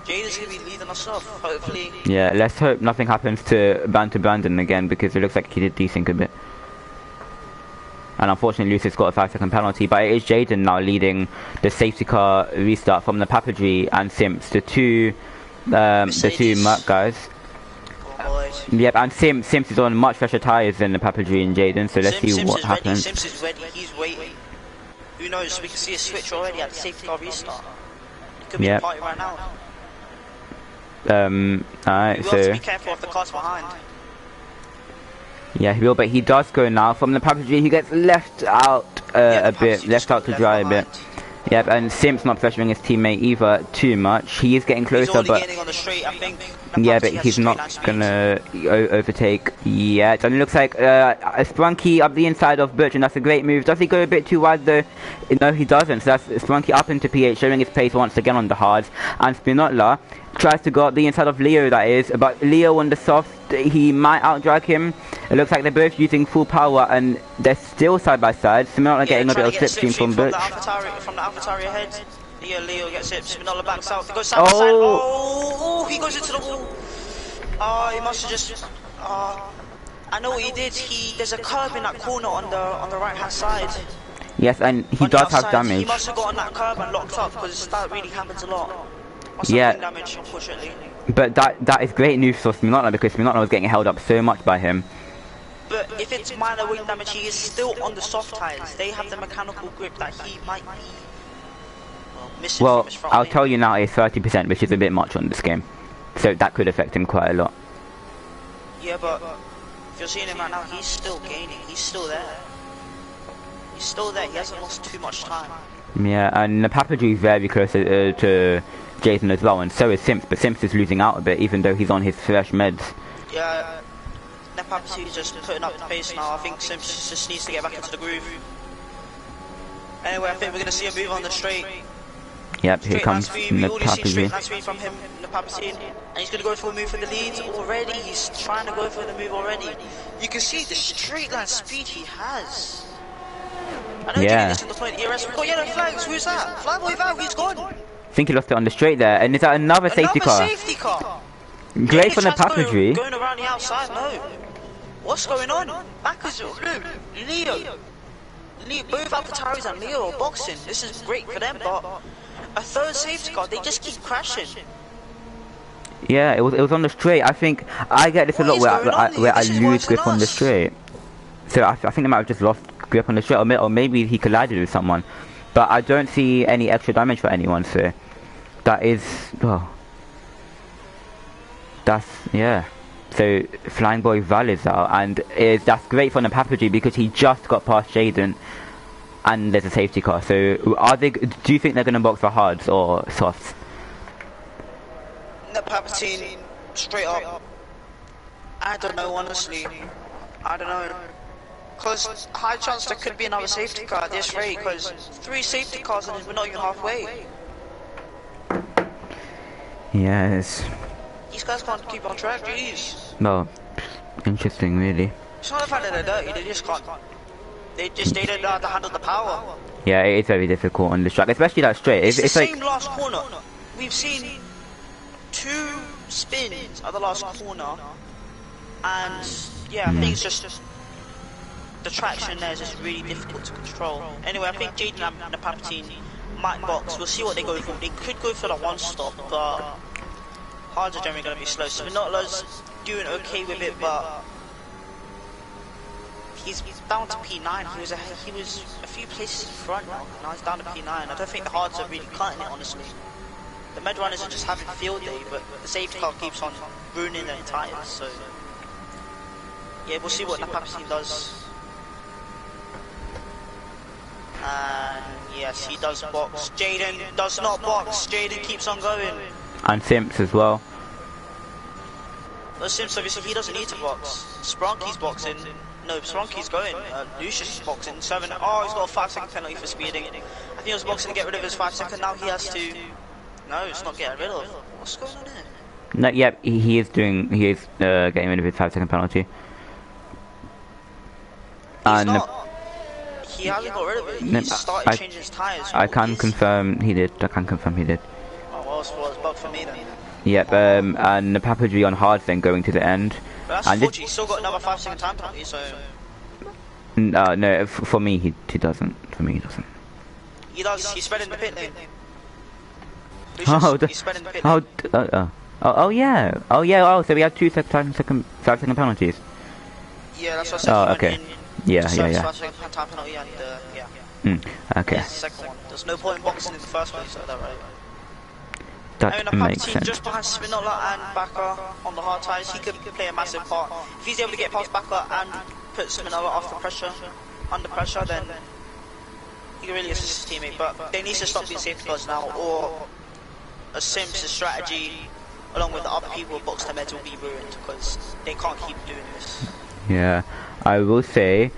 Jada's gonna be leading us off, hopefully. Yeah, let's hope nothing happens to Brandon again, because it looks like he did desync a bit. And unfortunately, Lucis got a 5-second penalty, but it is Jaden now leading the safety car restart from the Papadry and Simps, the two Merc guys. boy. Yep, and Sims is on much fresher tyres than the Papadri and Jaden, so let's see what is happens. Ready. Sims is ready, he's waiting. Who knows, we can see a switch already at the safety car restart. It could be a party right now. Alright, so... so... have to be careful of the cars behind. Yeah, he will, but he does go now. From the Papadri, he gets left out a bit, left out to dry a bit. Yep, and Sim's not pressuring his teammate either too much. He is getting closer, but... Getting on the straight, I think. Yeah, but he's not gonna overtake yet. And it looks like a Sprunky up the inside of Butch, and that's a great move. Does he go a bit too wide though? No, he doesn't. So that's Sprunky up into PH, showing his pace once again on the hards. And Spinotla tries to go up the inside of Leo, that is. But Leo on the soft, he might outdrag him. It looks like they're both using full power, and they're still side by side. Spinotla getting a bit of slipstream from Butch. From the AlphaTauri ahead. Yeah, Leo gets it. Spinotla backs out. He goes side by side. Oh, he goes into the wall. Oh, he must have just. I know what he did. There's a curb in that corner on the right hand side. Yes, and he does have damage. He must have got on that curb and locked up, because that really happens a lot. Yeah. Damage, unfortunately. But that is great news for Spinotla, because Spinotla was getting held up so much by him. But if it's minor wing damage, he is still on the soft tires. They have the mechanical grip that he might be missing. Well, I'll tell you now, it's 30%, which is a bit much on this game. So that could affect him quite a lot. Yeah, but if you're seeing him right now, he's still gaining. He's still there. He's still there. He hasn't lost too much time. Yeah, and the Papadri is very close to Jason as well, and so is Sims. But Sims is losing out a bit, even though he's on his fresh meds. Yeah, Papadri is just putting up the pace now. I think Sims just needs to get back into the groove. Anyway, I think we're going to see a move on the straight. Yep, here comes the Papadri. Straight from him, the Papadri, and he's going to go for a move for the lead already. He's trying to go for the move already. You can see the straight line speed he has. I know doing this in the point ERS. We've got yellow flags. Who's that? Flyboy Valve, he's gone. I think he lost it on the straight there, and is that another safety car? Safety car. Great from the Papadri. Going around the outside, no. What's going on? Backwards, Leo. Both AlphaTauris and Leo are boxing. This is great for them, but a third safety car, they just keep crashing. Yeah, it was on the straight. I think I get this a lot where I lose grip on the straight. So I think they might have just lost grip on the straight, or maybe he collided with someone. But I don't see any extra damage for anyone, so that is, well, that's, yeah. So Flying Boy Val is out, and that's great for the Papadri because he just got past Jaden, and there's a safety car. So do you think they're going to box for hards or softs? The Papadri, straight up, I don't know, honestly. I don't know. Because high chance there could be another safety car at this rate, because 3 safety cars and we're not even halfway. Yes. These guys can't keep on track, jeez. Well, interesting really. It's not the fact that they're dirty, they just can't. They don't know how to handle the power. Yeah, it is very difficult on this track, especially that straight. It's the same like last corner. We've seen 2 spins at the last corner, and yeah, I think it's just the traction there is just really difficult to control. Anyway, I think Jaden and the Papatine might box. We'll see what they go for. They could go for the 1 stop, but hards are generally going to be slow. So Spinotla's doing okay with it, but he's down to P9. He was a few places in front now. Now he's down to P9. I don't think the hards are really cutting it, honestly. The med runners are just having field day, but the safety car keeps on ruining their tyres. So yeah, we'll see what the Papatine does. And yes, he does box. Jaden does not box. Jaden keeps on going. And Simps as well. Well, Simps obviously he doesn't need to box. Spronky's boxing. No, Spronky's going. Lucius is boxing. 7. Oh, he's got a 5-second penalty for speeding. I think he was boxing to get rid of his 5-second. Now he has to. No, it's not getting rid of. What's going on here? No, yeah, he is getting rid of his 5-second penalty. He's not. He hasn't got rid of it. He started changing his tyres. I can confirm he did. Oh, well, it's bug for me then. Yep, and the Papadri on hard then going to the end. But that's 40, he's still got another 5-second time penalty, so... no, for me he doesn't. For me he doesn't. He does, he's spreading the pit lane. Lucius, he's spreading the pit lane. Oh yeah. Oh yeah. Oh, so we had 5 second penalties. Yeah, that's what I said. Oh, okay. Yeah. Time penalty and yeah. Okay. Yes, the second one. There's no point in boxing in the first place, is that right? That makes sense. Just behind Spinola and Baka on the hard tires, he could play a massive part. If he's able to get past Baka and put Spinola under pressure, then he can really assist his teammate. But they need to stop being safety cars now, or a Sims' strategy, along with the other people who box their meds, will be ruined because they can't keep doing this. Yeah, I will say,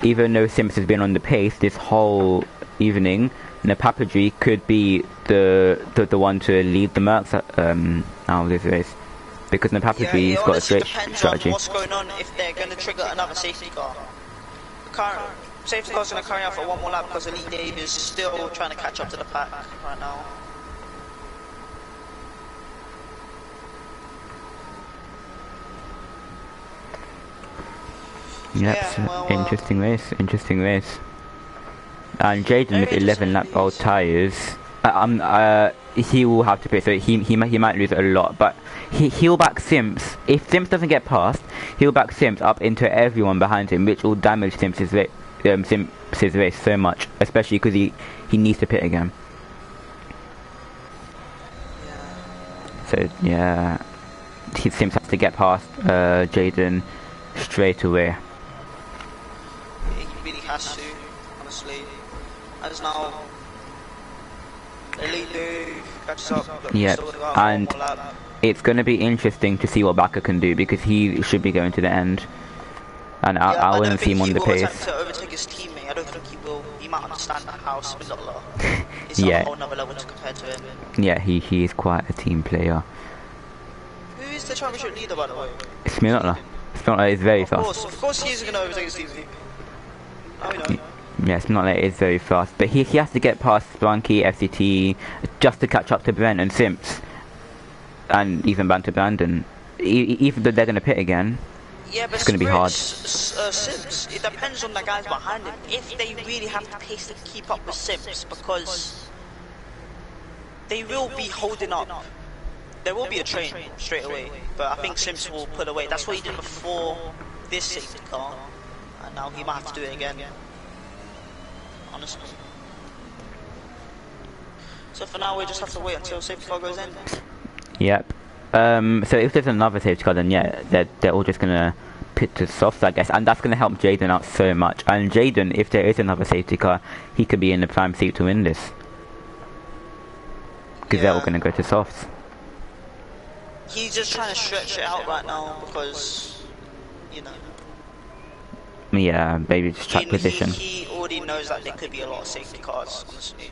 even though Sims has been on the pace this whole evening, Papadri could be the one to lead the Mercs out of this race, because Papadri's got a great strategy. On what's going on if they're going to trigger another safety car. The current safety car's going to carry out for one more lap because Elite Dave is still trying to catch up to the pack right now. Yep, Yeah, well, interesting race. And Jaden with 11 lap old tyres, he will have to pay, so he might lose a lot, but he'll back Sims. If Sims doesn't get past, he'll back Sims up into everyone behind him, which will damage Sims' race so much, especially because he needs to pit again. So yeah, Sims has to get past Jaden straight away. He really has to, honestly. As now, Elite Dave catches up. Yeah, and it's going to be interesting to see what Baka can do, because he should be going to the end, and I wouldn't see him on the pace. To overtake his teammate. I don't think he will. He might understand how Spinola is Yeah. on a whole nother level to compare to him. Yeah, he is quite a team player. Who is the championship leader, by the way? Spinola is very fast. Of course he is going to overtake his teammate. Oh, we know. Yeah, Spinola is very fast, but he has to get past Splunky, FCT, just to catch up to Brent and Simps, and even Banter Brandon. Even though they're going to pit again, Yeah, but it's going to be hard. Sims, it depends on the guys behind him. If they really have the pace to keep up with Sims, because they will be holding up. There will be a train straight away, but I think Sims will pull away. That's what he did before this safety car, and now he might have to do it again. Honestly. So for now, we just have to wait until safety car goes in. Yep. So if there's another safety car, then yeah, they're all just gonna pit to softs, I guess, and that's gonna help Jaden out so much. And Jaden, if there is another safety car, he could be in the prime seat to win this, because they're all gonna go to softs. He's just trying to stretch it out right now because, you know. Yeah, maybe just track position. He already knows that there could be a lot of safety cars, honestly.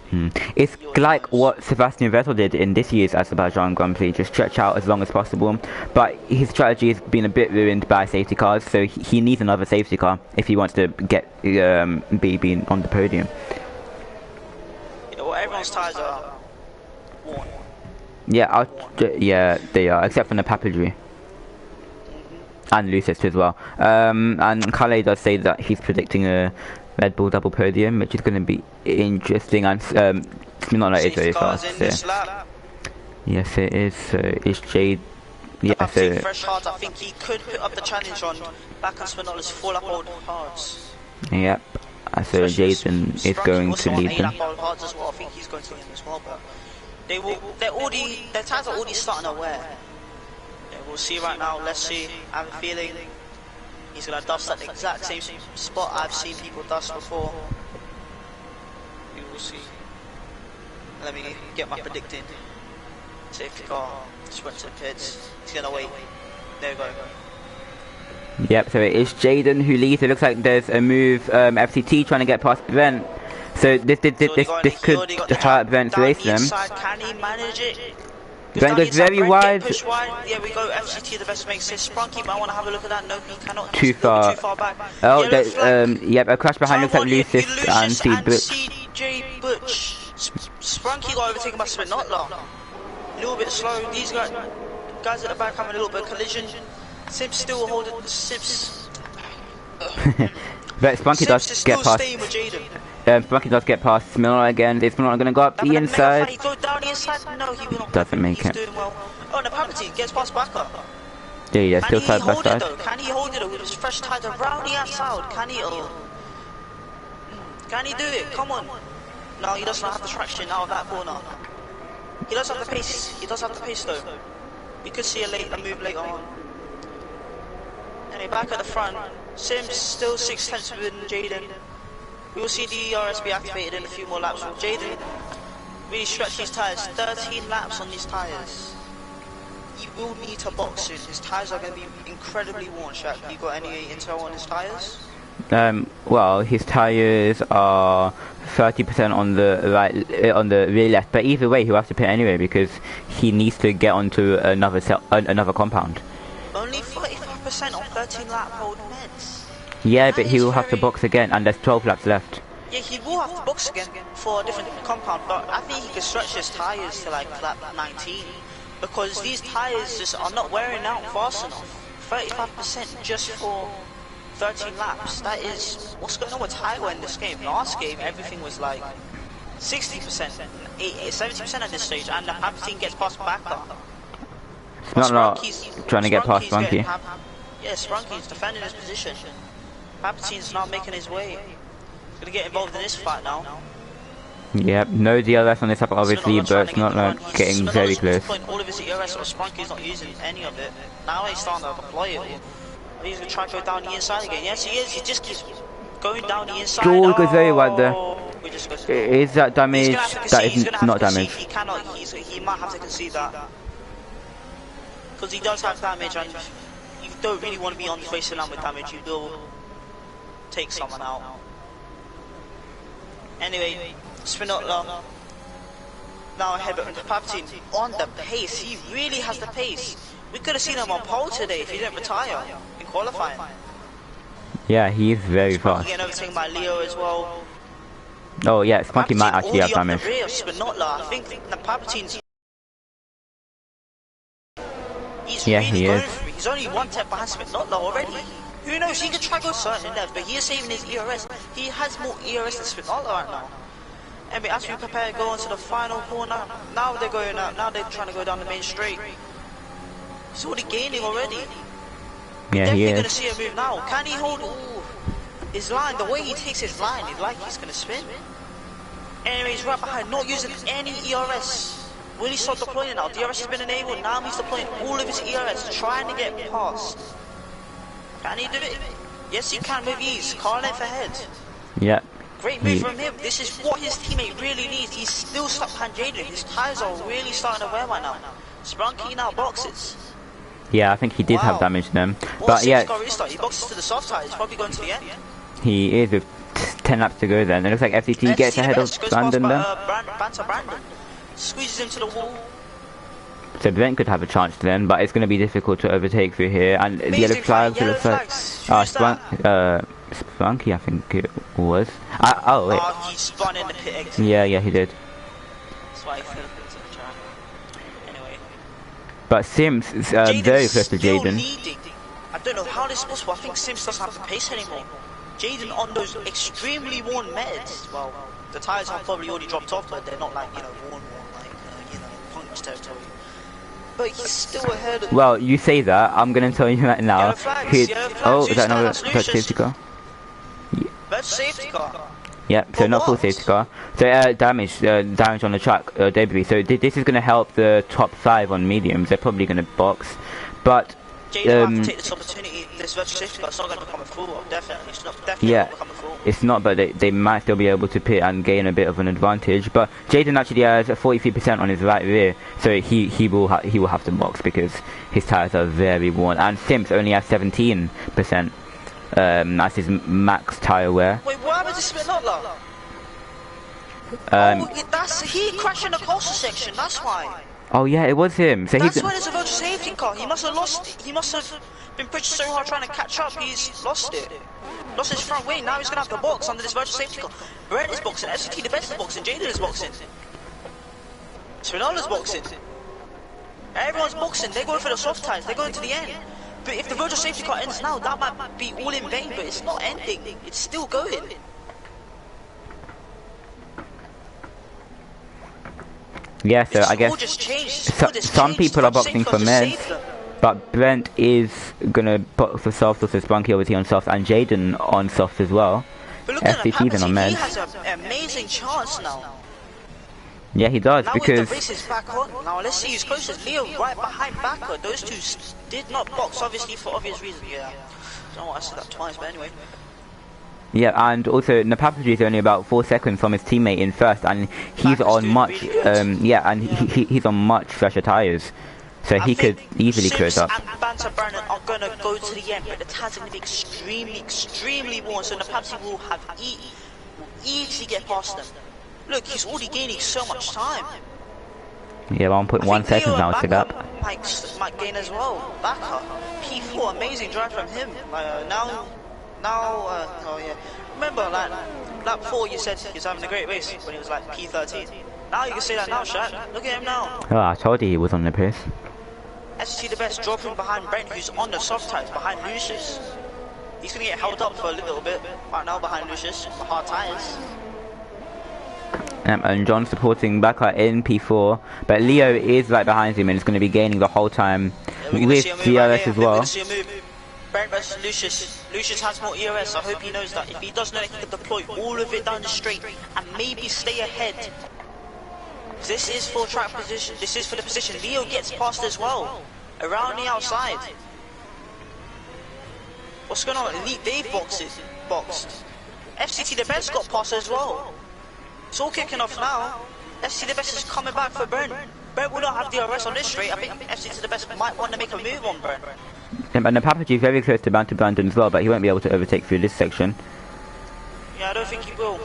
It's like what Sebastian Vettel did in this year's Azerbeidzjan Grand Prix, just stretch out as long as possible. But his strategy has been a bit ruined by safety cars, so he needs another safety car if he wants to get be on the podium. You know, everyone's tyres are worn. Yeah, they are, except for the Papadri. And Lucis as well. And Kale does say that he's predicting a Red Bull double podium, which is going to be interesting. And Spinola is very fast. So. Yes, it is. So it's Jade. Yeah, so. Fresh hards, I think he could put up the challenge on back on Spinola's 4 lap old hards. Yep. So Jaden is going to lead them. Hards as well. I think he's going to lead them as well, but their tyres are already starting to wear. We'll see right now. Let's see. I have a feeling he's gonna dust at the exact same spot I've seen people dust before. We will see. Let me get my predicting. Safety car, sprint to the pits. He's gonna wait. There we go. Yep. So it is Jaden who leads. It looks like there's a move. FCT trying to get past Brent. So this could hurt Brent's race them. Can he manage it? Brent goes very wide. Yeah, we go FCT, the best makes sense. Sprunky might want to have a look at that. No, he cannot. Too far back. Oh, yep, a crash behind looks like Lucis and CJ Butch. Sprunky got overtaken by Spinotla. A little bit slow. These guys at the back having a little bit of collision. Sims still holding the Sims. But Spunky does get past. Spunky does get past Spinola again. Is Spinola going to go up the inside? Go down the inside? No, he will not. Doesn't make He's it. doing well. Oh, and the Palpatine gets past back up. Yeah, still Can he side by hold it side. though? Can he hold it though with his fresh tires around the outside? Can he? Can he do it? Come on. No, he doesn't have the traction out of that corner. He does have the pace. He does have the pace though. We could see a move later on. Anyway, back at the front. Sims still 6/10 within Jaden. We will see the ERS be activated in a few more laps. With Jaden really stretch his tyres. 13 laps on these tyres. He will need to box soon. His tyres are going to be incredibly worn. Shaq, you got any intel on his tyres? Well, his tyres are 30% on the right, on the rear left. But either way, he'll have to pit anyway because he needs to get onto another compound. Only 45% on 13-lap-old meds. Yeah, but he will have to box again, and there's 12 laps left. Yeah, he will have to box again for a different compound, but I think he can stretch his tyres to like lap 19 because these tyres just are not wearing out fast enough. 35% just for 13 laps. That is what's going on with tyre wear in this game. Last game, everything was like 60%, 70% at this stage, and the Palpatine gets past back up. It's not trying to get past Sprunky. Yeah, Sprunky's defending his position. Palpatine's now making his way. He's gonna get involved in this fight now. Yep, no DRS on this up obviously, but it's not like getting very close. All of his ERS, or Sprunky's not using any of it. Now he's starting to deploy it. He's gonna try to go down the inside again. Yes, he is. He just keeps going down the inside. George goes very wide there. Is that damage? That is not damage. He cannot. He might have to concede that because he does have damage, and you don't really want to be on the racing line with damage. You will take someone out. Anyway, Spinotla now ahead of Palpatine on the pace. He really has the pace. We could have seen him on pole today if he didn't retire in qualifying. Yeah, he is very fast. Getting overtaken by Leo as well. Oh yeah, Spunky might actually have damage. I think the Palpatine's... Yeah, he is. He's only 1 step behind Spinotla already. Who knows, he could try to go certain left, but he is saving his ERS. He has more ERS than Spinotla right now. And as we prepare to go into the final corner, now they're going out, now they're trying to go down the main straight. He's already gaining already. Yeah, he is. Definitely going to see a move now. Can he hold his line? The way he takes his line, it's like he's going to spin. Anyway, he's right behind, not using any ERS. Will he start deploying now? DRS has been enabled, now he's deploying all of his ERS, trying to get past. Can he do it? Yes, he can with ease. Car length ahead. Yeah. Great move from him. This is what his teammate really needs. He's still stuck behind Jaden. His tyres are really starting to wear right now. Sprunky now boxes. Yeah, I think he did have damage then. Well, but yeah, he boxes to the soft tyre. He's probably going to the end. He is with 10 laps to go then. It looks like FCT gets ahead of Brandon then. Brandon. Squeezes him to the wall. So Brent could have a chance then, but it's going to be difficult to overtake through here. And the yellow flag to the side. Sprunky, I think it was. Oh wait. Oh, he spun in the pit exit. Yeah, he did. That's why he fell into the track. Anyway. But Sims is very close to Jaden. I don't know how this is possible. I think Sims doesn't have the pace anymore. Jaden on those extremely worn meds. Well, the tyres have probably already dropped off, but they're not like, worn like, punch territory. But he's still ahead of... Well, you say that, I'm going to tell you that now. Yellow flags, oh, is that another safety car? That's safety car. Yeah, so not full safety car. So damage on the track, debris. So this is going to help the top 5 on mediums. They're probably going to box. But... Jaden have to take this opportunity. This virtual safety car is not going to become a fool, definitely. It's not definitely not become a fool. It's not, but they might still be able to pit and gain a bit of an advantage. But Jaden actually has 43% on his right rear, so he will have to box because his tires are very worn. And Sims only has 17%. That's his max tire wear. Wait, what happened to Spinotla? He crashed in the coastal section. That's why. Oh yeah, it was him. So that's why there's a virtual safety car. He must have lost it. He must have been pushing so hard trying to catch up. He's lost it. Lost his front wing. Now he's gonna have to box under this virtual safety car. Brett is boxing. SCT the best is boxing. Jaden is boxing. Spinola's boxing. Everyone's boxing. They're going for the soft tires. They're going to the end. But if the virtual safety car ends now, that might be all in vain. But it's not ending. It's still going. Yeah, so I all guess just changed. some people are boxing for meds, but Brent is gonna box for soft, also Spunky obviously on soft, and Jaden on soft as well. But look at FCT's on he meds. has an amazing chance now. Yeah, he does, Now because with the races back on, now let's see who's closest. Leo right behind Backer. Those two did not box, obviously, for obvious reasons. Yeah, I don't know why I said that twice, but anyway. yeah, and also Napapagee is only about 4 seconds from his teammate in first, and he's Backer's on doing much, really and he's on much fresher tires, so he could easily close up. And Banter Brandon are gonna go to the end, but the tires are gonna be extremely worn. So Napapagee will have easily get past them. Look, he's already gaining so much time. Yeah, 1.1 seconds now to gap. Might gain as well. Backer, P4, amazing drive from him. Oh yeah. Remember, like lap 4, you said he was having a great race when he was like P13. Now you can say that now, Shaq. Look at him now. Oh, I told you he was on the pace. SC the best, dropping behind Brent, who's on the soft tires behind Lucius. He's gonna get held up for a little bit right now behind Lucius, the hard tires. And John supporting Backer in P4, but Leo is right behind him and is going to be gaining the whole time with DRS as well. Brent versus Lucius. Lucius has more ERS, I hope he knows that. If he does know, he can deploy all of it down the straight and maybe stay ahead. This is for track position, this is for the position. Leo gets past as well, around the outside. What's going on? Elite Dave boxed. FCT the best got past as well. It's all kicking off now. FC the best is coming back for Brent. Brent will not have DRS on this straight. I think FC the best might want to make a move on Brent. And Napapagee is very close to Banter Brandon as well, but he won't be able to overtake through this section. Yeah, I don't think he will.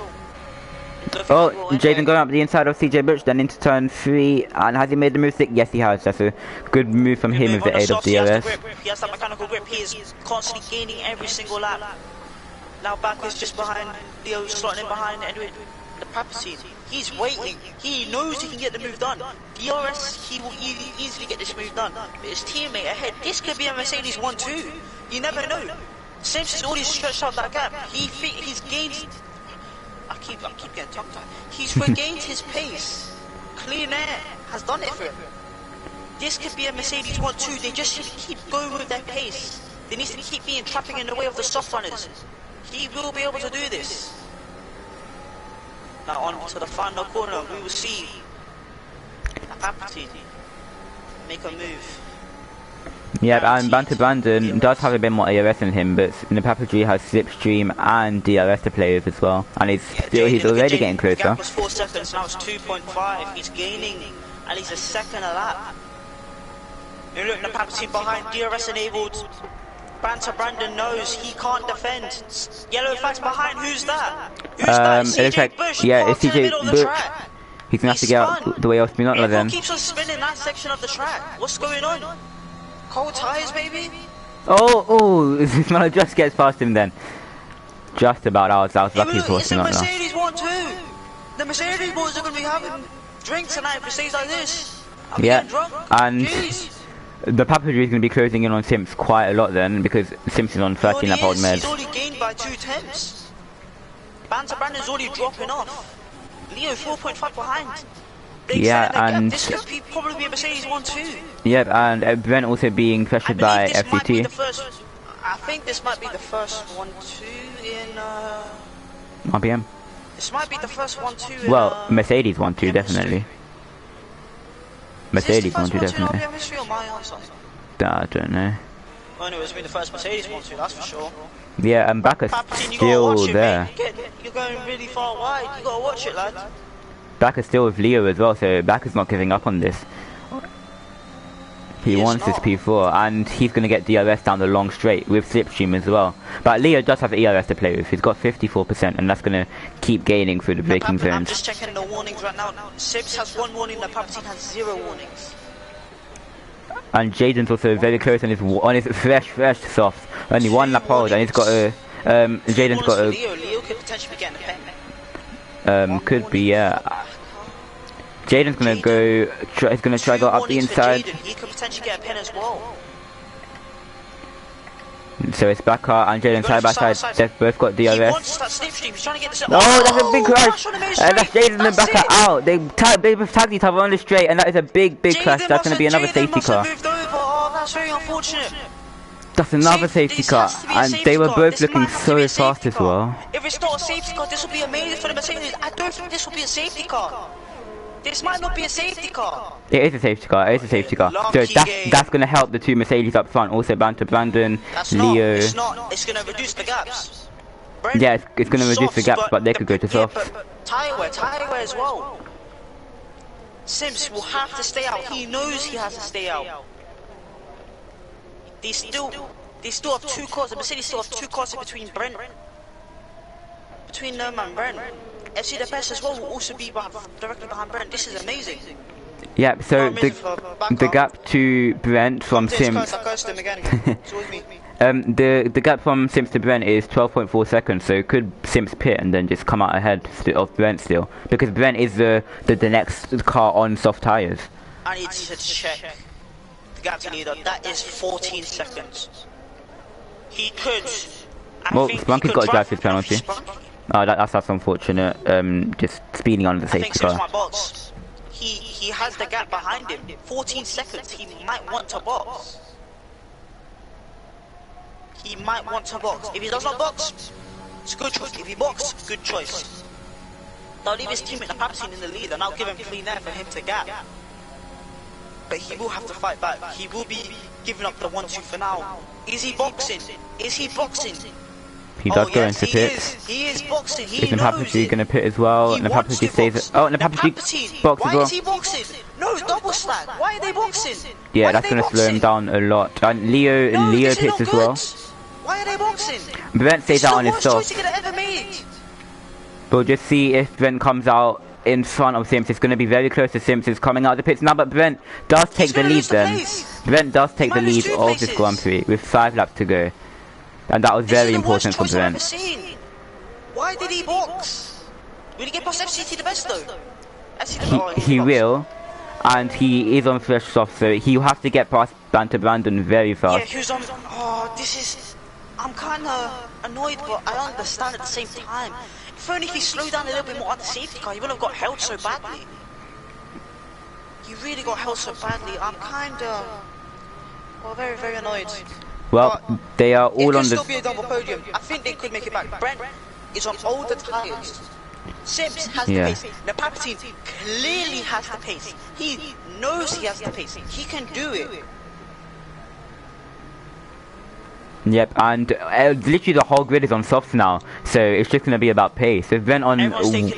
Oh, Jaden going up the inside of CJ Butch, then into turn 3, and has he made the move 6? Yes, he has. That's a good move from him with the aid of DRS. He has that mechanical grip. He is constantly gaining every single lap. Now back is just behind. Leo slotting in behind anyway. The Papatine, he's waiting. He knows he can get the move done. DRS, he will easily get this move done. But his teammate ahead, this could be a Mercedes 1-2. You never know. Simpson's already stretched out that gap. He's gained. I keep getting tongue tied. He's regained his pace. Clean Air has done it for him. This could be a Mercedes 1-2. They just need to keep going with their pace. They need to keep being trapping in the way of the soft runners. He will be able to do this. Now on to the final corner, we will see Apathy make a move. Yeah, and Banter Brandon does have a bit more ARS in him, but Napapagee has Slipstream and DRS to play with as well, and he's already getting closer. The gap was 4 seconds, now it's 2.5. He's gaining at least a second a lap. You look, Napapagee behind, DRS enabled. Banter Brandon knows he can't defend. Yellow flags behind, who's that? Who's that? It's CJ Bush. Yeah, it's CJ Bush. He's gonna have to get out the way of Spinoza then. Keeps on spinning that section of the track. What's going on? Cold tires, baby? Oh, Spinoza just gets past him then. Just about. I was lucky for Spinoza. It's a Mercedes 1-2. The Mercedes boys are gonna be having drinks tonight for stays like this. Yeah, and the Papagee is going to be closing in on Simps quite a lot then, because Simps is on 13 lap old meds. He's already gained by 2 tenths. Banter Brandon's already dropping off. Leo 4.5 behind. And this could probably be a Mercedes 1-2. Yep, and Brent also being pressured by FCT. I think this might be the first 1-2 in RPM. This might be the first 1-2 in well, Mercedes 1-2 definitely. Mercedes 1-2 definitely. I don't know. Well, no, it's been the first Mercedes 1-2, that's for sure. Yeah, and Backer's still there. You're going really far wide, you gotta watch it, lad. Backer's still with Leo as well, so Backer's not giving up on this. He wants his P4, and he's going to get DRS down the long straight with Slipstream as well. But Leo does have ERS to play with. He's got 54%, and that's going to keep gaining through the braking zones. I'm just checking the warnings right now. Sips has 1 warning, the Papatine has 0 warnings. And Jaden's also very close on his fresh soft. Only 1 lap hold, and he's got a Jaden's got a Leo could potentially be getting a pen. Could be, yeah. Jaden's gonna go. He's gonna try to go up the inside. He could potentially get a pen as well. So it's Bakker and Jalen side by side. They've both got DRS. He wants that slipstream. He's trying to get this. Oh, that's a big crash. On the main That's straight. Jaden and Bakker out. They both tagged each other on the straight, and that is a big crash. That's going to be another safety car. Moved over. Oh, that's very unfortunate. That's another safety car, and they were both looking so fast as well. If it's not a safety car, this will be amazing for the Mercedes. I don't think this will be a safety car. This might not be a safety car. It is a safety car. It is a safety car. So that's going to help the two Mercedes up front. Also, Brandon, Leo. It's not. It's going to reduce the gaps. Yeah, it's going to reduce the gaps, but they could go to soft. But tyre wear as well. Sims will have to stay out. He knows he has to stay out. They still have 2 cars. The Mercedes still have 2 cars in between them and Brent. FC the best as well will also be directly behind Brent. This is amazing. Yeah, so the gap to Brent from Sims. The gap from Sims to Brent is 12.4 seconds. So could Sims pit and then just come out ahead of Brent still, because Brent is the next car on soft tires. I need to check the gap to leader. That is 14 seconds. He could. Well, Spunky's got a drive his penalty. Oh, that's unfortunate. Just speeding on the safety car. My box. He has the gap behind him. 14 seconds. He might want to box. He might want to box. If he does not box, it's a good choice. If he boxes, good choice. They'll leave his teammate Napapsin in the lead and I'll give him clean air for him to gap. But he will have to fight back. He will be giving up the 1-2 for now. Is he boxing? Is he boxing? He does go into pits. He is boxing. Is Napapsin going to pit as well? Napapsin stays. Oh, Napapsin boxes as well. Why is he boxing? No, double stack. Why are they boxing? Yeah, that's going to slow him down a lot. And Leo pits as well. Why are they boxing? Brent stays out on his soft. We'll just see if Brent comes out in front of Sims. It's going to be very close to Sims. It's coming out of the pits now, but Brent does take the lead then. Brent does take the lead of this Grand Prix with 5 laps to go. And that was very important for Brent. Why did he box? Will he get past FCT the best though? He will, and he is on fresh soft, so he'll have to get past Brandon very fast. Yeah, he was on. Oh, this is. I'm kind of annoyed, but I understand at the same time. If only he slowed down a little bit more on the safety car, he wouldn't have got held so badly. He really got held so badly. I'm kind of very, very annoyed. Well, they are all on the. It could still be a double podium. I think they could make it back. Brent is on older tires. Sims has the pace. Napapsin clearly has the pace. He knows he has the pace. He can do it. Yep, and literally the whole grid is on softs now, so it's just going to be about pace. If Brent on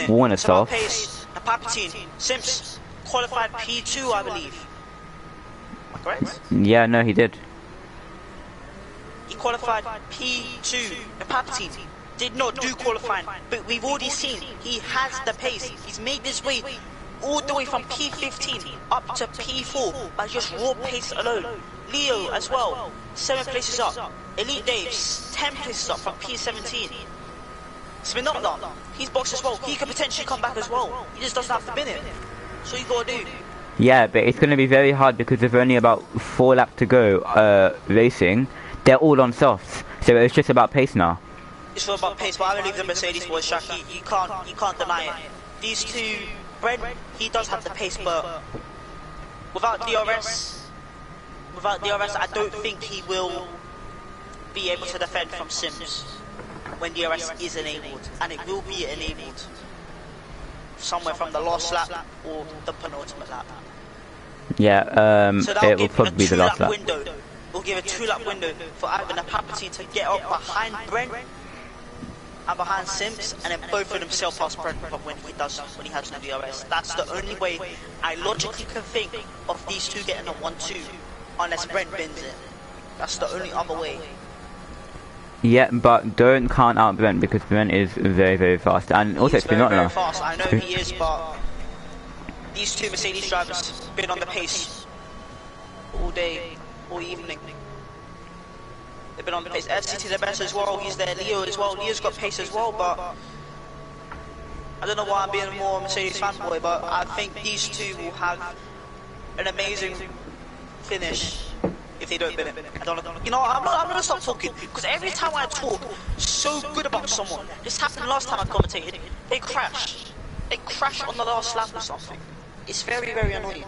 Warner soft. Napapsin, Sims qualified P2, I believe. Am I correct? Yeah, no, he did. He qualified P2. Napapsin did not do qualifying, but we've already seen he has the pace. He's made this way all the way from P15 up to P4 by just raw pace alone. Leo as well, 7 places up. Elite Dave's 10 places up from P17. Spinotla, he's boxed as well. He could potentially come back as well. He just doesn't have to bin it. So you gotta do. Yeah, but it's going to be very hard because there's only about 4 laps to go racing. They're all on softs, so it's just about pace now. It's all about pace, but I believe the Mercedes boys, Shaq. You can't deny it. These two, Brent, he does have the pace, but without DRS, I don't think he will be able to defend from Sims when DRS is enabled, and it will be enabled somewhere from the last lap or the penultimate lap. Yeah, so it will probably be the last lap. We'll give a 2-lap window for either Napapsin to get up behind Brent and behind Sims, and then both of them sail past Brent when he has no DRS. That's the only way I logically can think of these two getting a 1-2, unless Brent bins it. That's the only other way. Yeah, but don't count out Brent because Brent is very, very fast, and also it's been very fast. I know he is, but these two Mercedes drivers have been on the pace all day, all evening. They've been on the pace. FCT the best as well. He's there. Leo as well. Leo's got pace as well, but I don't know why I'm being more Mercedes fanboy, but I think these two will have an amazing finish if if they don't bin him. I don't know. You know, I'm gonna stop talking because every time I talk so good about someone, this happened last time I commentated. They crash. They crash on the last lap or something. It's very, very annoying.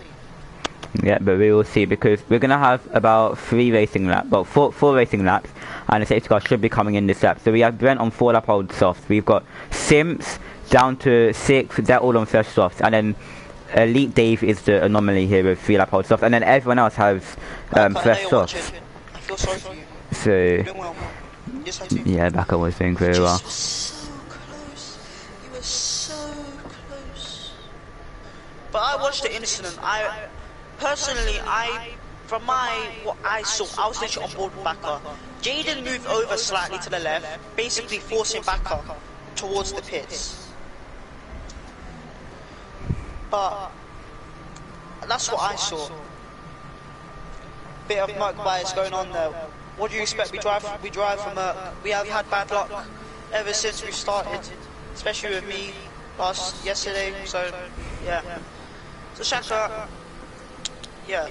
Yeah, but we will see because we're gonna have about 4 racing laps, and the safety car should be coming in this lap. So we have Brent on 4 lap hold softs. We've got Simps down to 6. They're all on fresh softs, and then Elite Dave is the anomaly here with 3 lap hold softs, and then everyone else has fresh softs. I feel sorry for you. So You're doing well. Yes, I do. yeah, Baka was doing very well. So close. You were so close. But I watched the incident. Personally, from what I saw, I was literally on board with Baka. Jaden moved over slightly to the left, basically forcing Baka towards the pits. But that's what I saw. Bit of mark bias going on there. What do you expect? We drive from we have had bad luck ever since we started, especially with me yesterday. So yeah. So Shaka, yeah,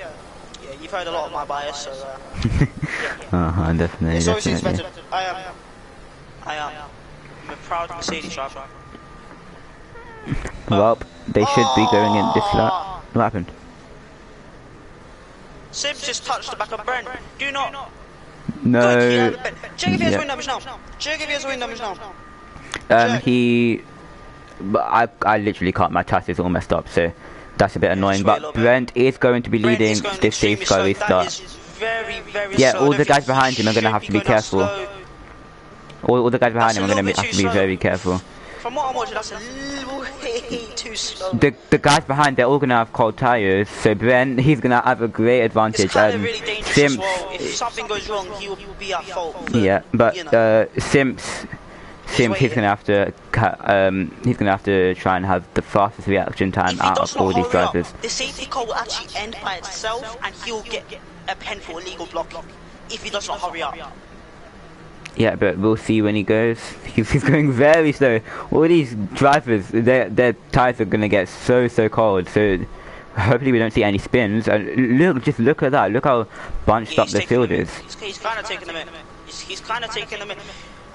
you've heard a lot of my bias. So definitely. it's always Definitely. expected. I am. I'm a proud Mercedes driver. Well, they should be going in this lap. What happened? Sims just touched the back of Brent. Do not. No. Check if he has win numbers now. Check if he has win numbers now. But I literally can't. My task is all messed up, so that's a bit annoying. But Brent is going to be leading this safe car restart. Yeah, all the guys behind him are going to have to be careful. All the guys behind him are going to have to be very careful. From what I'm watching, that's a little way too slow. The guys behind, they're all going to have cold tires, so Brent, he's going to have a great advantage. It's kind of really dangerous as well. If something goes wrong, he will be at fault. Yeah, but Simps, he's going to have to try and have the fastest reaction time out of all these drivers. The safety car will actually end by itself, and he'll get a pen for illegal blocking if he does not hurry up. Yeah, but we'll see when he goes. He's going very slow. All these drivers, their tires are going to get so cold. So hopefully we don't see any spins. Just look at that. Look how bunched up the field is. He's kind of taking the mick. He's kind of taking the mick.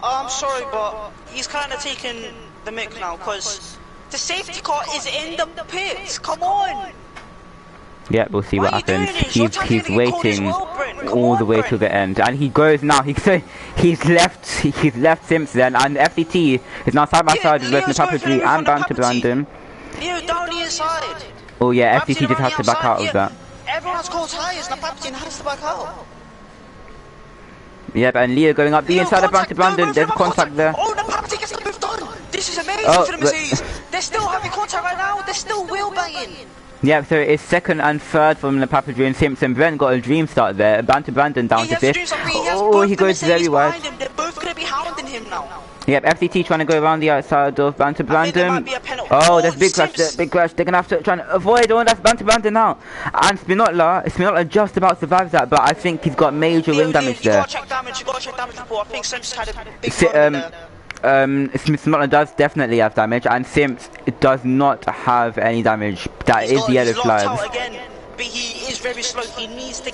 I'm sorry, but he's kind of taking the mick now because the safety car is in the pits. Come on. Yeah, we'll see what happens. He's waiting all the way to the end, and he goes now. He's left Simps then, and FDT is now side by side with both Napapagui and Banter Brandon. Leo down the inside. Oh yeah, FDT just has to back out of that. Everyone has cold tires. Napapagui has to back out. Yep, and Leo going up the inside of Banter Brandon. There's contact there. Oh, Napapagui gets the move done. This is amazing for the Mercedes. They're still having contact right now. They're still wheel banging. Yeah, so it's second and third from the Papagui and Simpson. Brent got a dream start there. Banter Brandon down to fifth. Oh, he goes very wide. They're both going to be hounding him now. Yep, FCT trying to go around the outside of Banter Brandon. Oh, there's big crash. Big crash. They're going to have to try and avoid. Oh, that's Banter Brandon now. And Spinola just about survives that, but I think he's got major ring damage there. You got to check damage report. I think Simps had a big problem there. Spinola does definitely have damage, and Simps does not have any damage. That is yellow flags. Again, but he is very slow. He needs to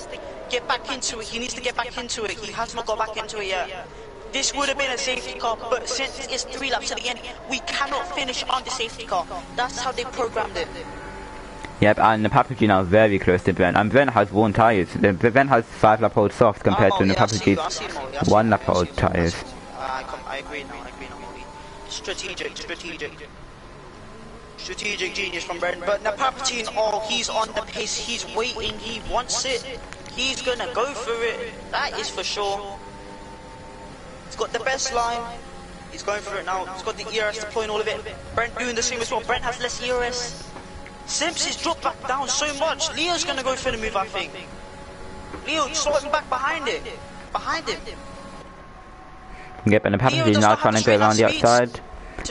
get back into it. He has not got back into it yet. This would have been a safety car, but since it's 3 laps to the end, we cannot finish on the safety car. That's how they programmed it. Yep, and the Papagui now is very close to Brent, and Brent has worn tyres. Brent has 5 lap hold soft compared to the Papagui's 1 lap hold tyres. I agree now. Strategic genius from Brent. But Napapagui, he's on the pace. He's waiting. He wants it. He's gonna go for it. That is for sure. He's got the best line. He's going for it now. He's got the ERS deploying all of it. Brent doing the same as well. Brent has less ERS. Simps is dropped back down so much. Leo's gonna go for the move, I think. Leo slotting back behind it. Behind him. Yep, and the Papagui now trying to go around the outside.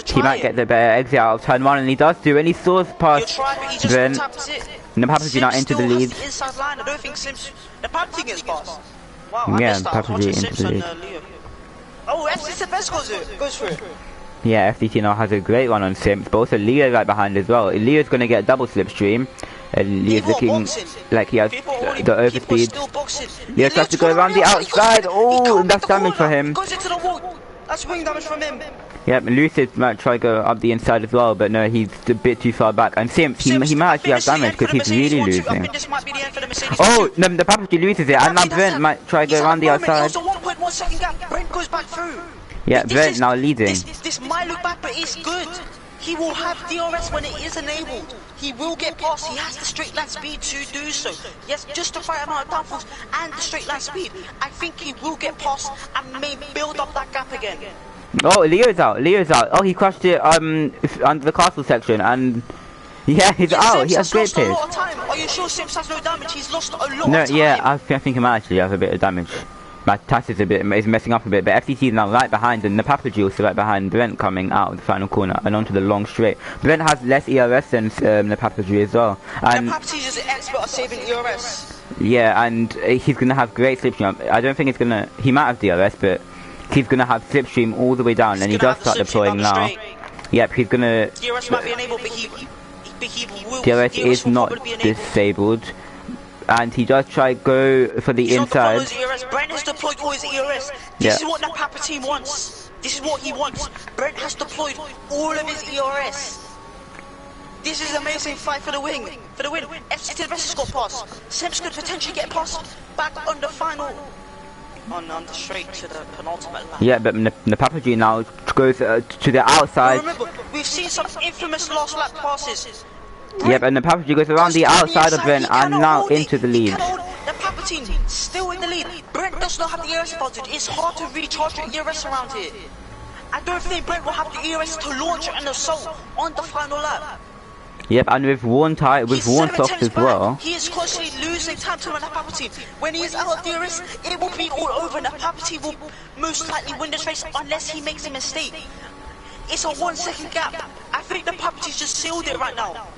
He might get the better exit out of turn 1, and he does do, and he soars past Brent. And the Papagui now into the lead. I don't think Simps. The Papagui gets past. Wow, yeah, Papagui into the lead. Oh, FDT the best goes for it. Yeah, FDT now has a great one on Simps, but also Leo right behind as well. Leo's going to get double slipstream. And Leo's People are looking boxing. like he has People are already, the people are overspeed. still boxing. Leo tries to go around the outside. Oh, that's damage for him. He goes into the wall. That's wing damage from him. Yep, Lucid might try to go up the inside as well, but no, he's a bit too far back. And Simps, he might actually have damage because he's really losing. Oh, no, the Papa G loses it, and now Brent might try to go around the outside. 1.1 second gap. Brent goes back through. Yeah, Brent now leading. This might look back, but it's good. He will have DRS when it is enabled. He will get past. He has the straight line speed to do so. Yes, just the right amount of downforce and the straight line speed. I think he will get past and may build up that gap again. Oh, Leo's out. Leo's out. Oh, he crushed it under the castle section, and yeah, he's out. He has great pace. Are you sure Simps has no damage? He's lost a lot of time. No, yeah, I think he might actually have a bit of damage. My task is messing up a bit, but FCT is now right behind, and the Papaji also right behind Brent coming out of the final corner and onto the long straight. Brent has less ERS than the Papaji as well. And the Papaji is an expert at saving ERS. Yeah, and he's gonna have great slipstream. I don't think it's gonna. He might have DRS, but he's gonna have slipstream all the way down, and he does start deploying now. Yep, he's gonna. DRS might be enabled, but he will. DRS is not disabled. And he does try go for the inside. Brent has deployed all his ERS. This is what the Papa team wants. This is what he wants. Brent has deployed all of his ERS. This is an amazing fight for the win. For the win. FC to the best has got past. Simps could potentially get past back on the final. On the straight to the penultimate lap. Yeah, but the Papa G now goes to the outside. Remember, we've seen some infamous last lap passes. Yep, and the Papa G goes around the outside of Brent and now into the lead. The Papa team still in the lead. Brent does not have the ERS advantage. It's hard to recharge your ERS around here. I don't think Brent will have the ERS to launch an assault on the final lap. Yep, and with one tire, with one soft as well. He is constantly losing time to the Papa team. When he is out of DRS, it will be all over, and the Papa team will most likely win this race unless he makes a mistake. It's a 1 second gap. I think the Papa team's just sealed it right now.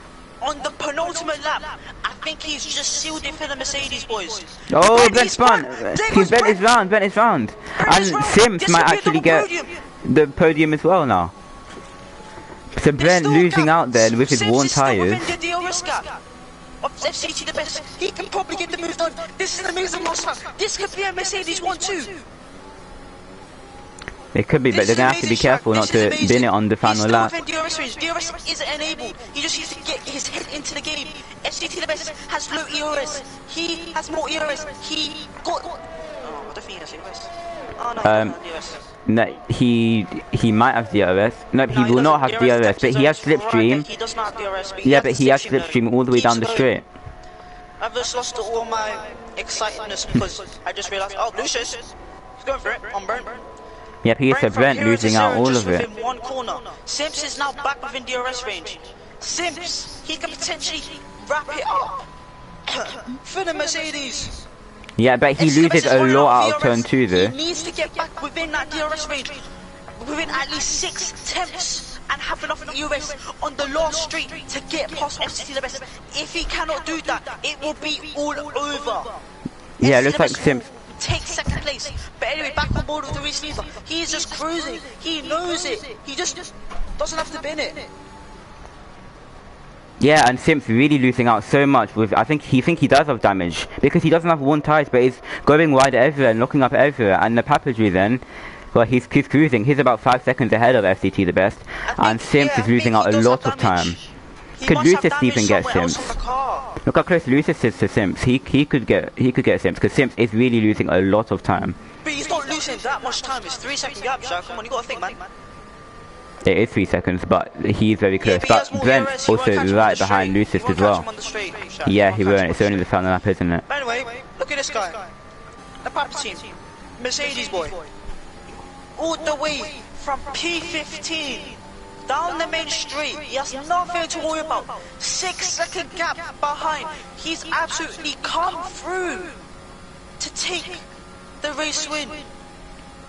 On the penultimate lap, I think he's just sealed it for the Mercedes boys. Oh, Brent's spun. Brent is round, Brent is round. And Simps might actually get the podium as well now. So Brent losing out there with his worn tyres. FCT the best. He can probably get the move done. This is an amazing last lap. This could be a Mercedes 1-2. It could be, but they're gonna have to be careful not to bin it on the final lap. DRS isn't enabled. He just needs to get his head into the game. FCT the best has low ERS. He has more ERS. He got. Oh, I don't think he has ERS. Oh no, DRS. No, he might have DRS. No, he will not have DRS, but he has slipstream. He does not have DRS. Yeah, but he has slipstream all the way down the straight. I've just lost all my excitedness because I just realised. Oh, Lucius, he's going for it on Brent. Yep, he is Brent losing out all of it. One corner. Simps is now back within DRS range. Simps, he can potentially wrap it up for the Mercedes. Yeah, but he loses a lot out of turn 2 though. He needs to get back within that DRS range, within at least 6 attempts, and have enough ERS on the last straight to get past FCT the best. If he cannot do that, it will be all over. Yeah, it looks like Simps take second place, but anyway, back on board with the race leader. He is just cruising. He knows it. He just doesn't have to bin it. Yeah, and Simps really losing out so much with. I think he does have damage because he doesn't have one tires, but he's going wide everywhere and looking up everywhere. And the Papaji then, well, he's cruising. He's about 5 seconds ahead of FCT the best, and Simps is losing out a lot of time. Could Lucis even get Simps? Look how close Lucis is to Simps. He could get Simps because Simps is really losing a lot of time. But he's not losing that much time. It's 3 second gap, Shaq. Come on, you gotta think, man. It is 3 seconds, but he's very close. But Brent's also right behind Lucis as well. Yeah, he won't. It's only the final lap, isn't it? Anyway, look at this guy. The Papa team, Mercedes boy, all the way from P15. Down the main straight, he has nothing to worry about. 6 second gap behind. He's absolutely come through to take the race win.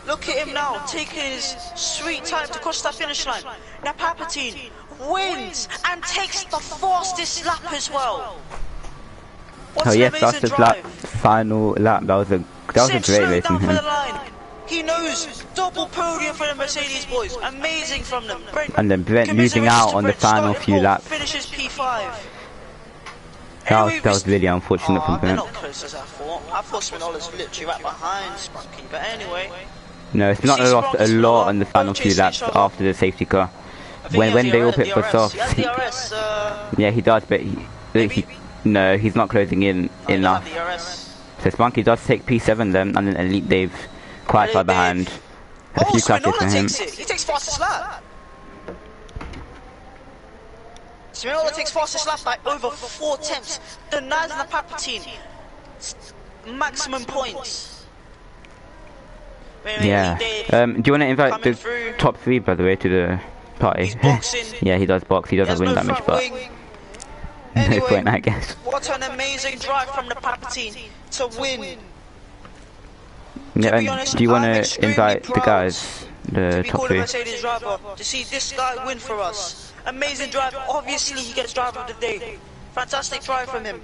Look at him now, taking his sweet time to cross that finish line. Now Palpatine wins and takes the fastest lap as well. What's oh yes, fastest lap, final lap. That was a great race from him. He knows double podium for the Mercedes boys. Amazing from them. And then Brent losing out on the final few laps. Finishes P5. That was really unfortunate from they're Brent. not close as I thought. I thought Spinola's literally right behind Spunky, but anyway. No, it's not lost a lot on the final few laps after the safety car. When they all pit for softs. Yeah, he does, but no, he's not closing in enough. So Spunky does take P7 then, and then Elite Dave quite far behind. A few clashes for him. He takes fastest lap. Spinola takes fastest lap by over 4 tenths. Denies the Palpatine maximum points. Yeah. Do you want to invite the top 3, by the way, to the party? Yeah, he does box. He does have wind damage, but no point, I guess. What an amazing drive from the Palpatine to win. Yeah, and do you want to invite the guys, the top 3? To see this guy win for us. Amazing drive. Obviously, he gets driver of the day. Fantastic drive from him.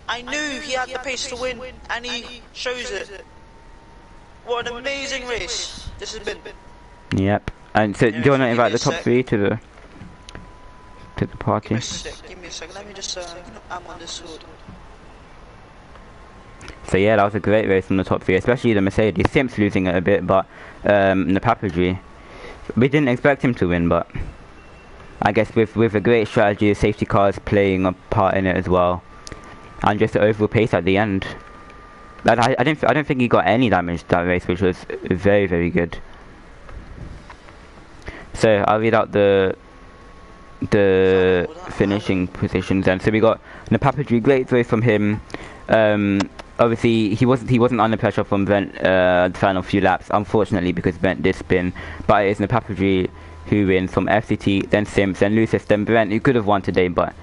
I knew he had the pace to win, and he shows it. What an amazing race this has been. Yep. And so, do you want to invite the top 3 to the party? Give me a second. Let me just I'm on this sword. So yeah, that was a great race from the top 3, especially the Mercedes. Simp's losing it a bit, but the Papagee, we didn't expect him to win, but I guess with a great strategy, safety cars playing a part in it as well, and just the overall pace at the end. I don't think he got any damage that race, which was very, very good. So I'll read out the finishing positions then. So we got the Papagee, great race from him. Obviously he wasn't under pressure from Brent the final few laps, unfortunately, because Brent did spin. But it is the Papagee who wins from FCT, then Sims, then Lucis, then Brent, who could have won today but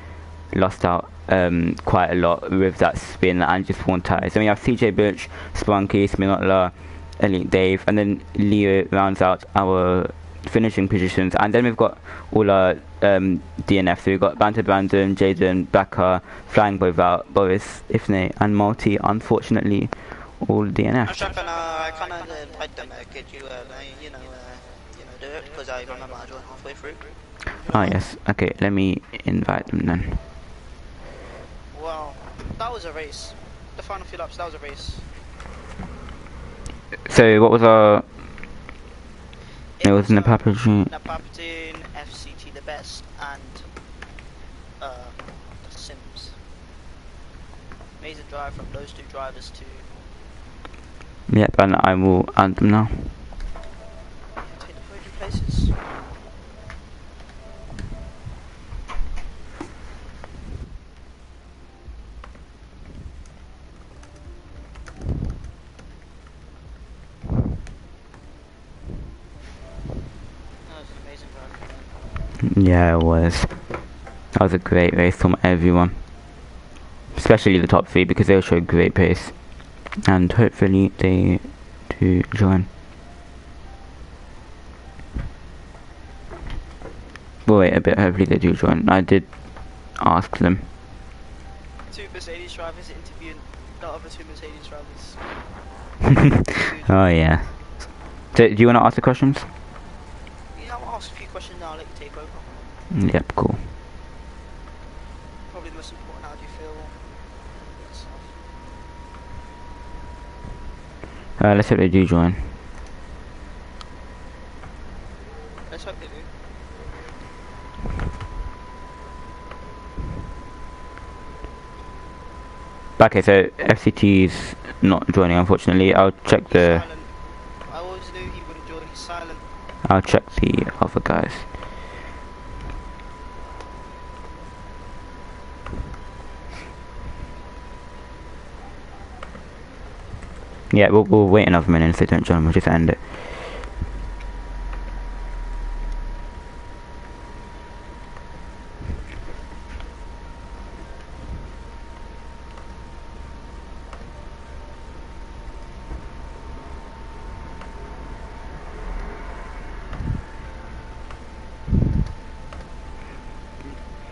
lost out quite a lot with that spin and just one tire. So we have CJ Birch, Spunky, Spinola, Elite Dave, and then Leo rounds out our finishing positions. And then we've got all our DNF. So we've got Banter Brandon, Jaden, Baka, Flying Boy Val, Boris, Ifne, and Multi. Unfortunately, all DNF. I kind of invite them. Could you, do it? Because I remember I joined halfway through. Ah, yes. Okay, let me invite them then. Wow, that was a race. The final few laps, that was a race. So what was our... It was in the Papagee. Palpatine, FCT the best, and the Sims. Amazing drive from those two drivers too. Yep, and I will add them now. Take the podium places. Yeah, it was. That was a great race from everyone, especially the top 3, because they showed great pace, and hopefully they do join. We'll wait a bit, hopefully they do join. I did ask them. 2 Mercedes drivers interviewing the other 2 Mercedes drivers. Oh yeah. So, do you want to ask the questions? Yeah, I'll ask a few questions now, I'll let you take over. Yep, cool. Probably the most important, how do you feel? Let's hope they do join. Let's hope they do. Okay, so FCT's not joining, unfortunately. I'll check the... I always knew he wouldn't join, he's silent. I'll check the other guys. Yeah, we'll wait another minute. If they don't join, we'll just end it.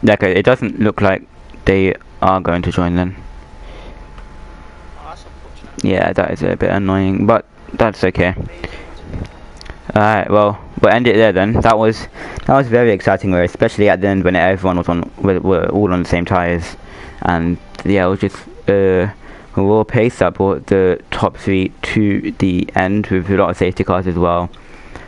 Okay, it doesn't look like they are going to join then. Oh, that's unfortunate. Yeah, that is a bit annoying, but that's okay. Alright, well, we'll end it there then. That was very exciting race, especially at the end when everyone was on, were all on the same tyres, and yeah, it was just a raw pace that brought the top three to the end with a lot of safety cars as well.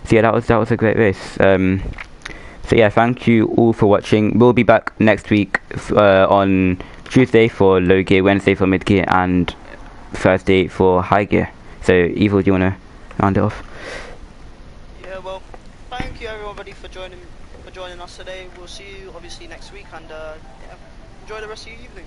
So yeah, that was a great race. So yeah, thank you all for watching. We'll be back next week on Tuesday for low gear, Wednesday for mid gear, and Thursday for high gear. So Evil, do you want to round it off? Yeah, well, thank you everybody for joining us today. We'll see you obviously next week, and yeah, enjoy the rest of your evening.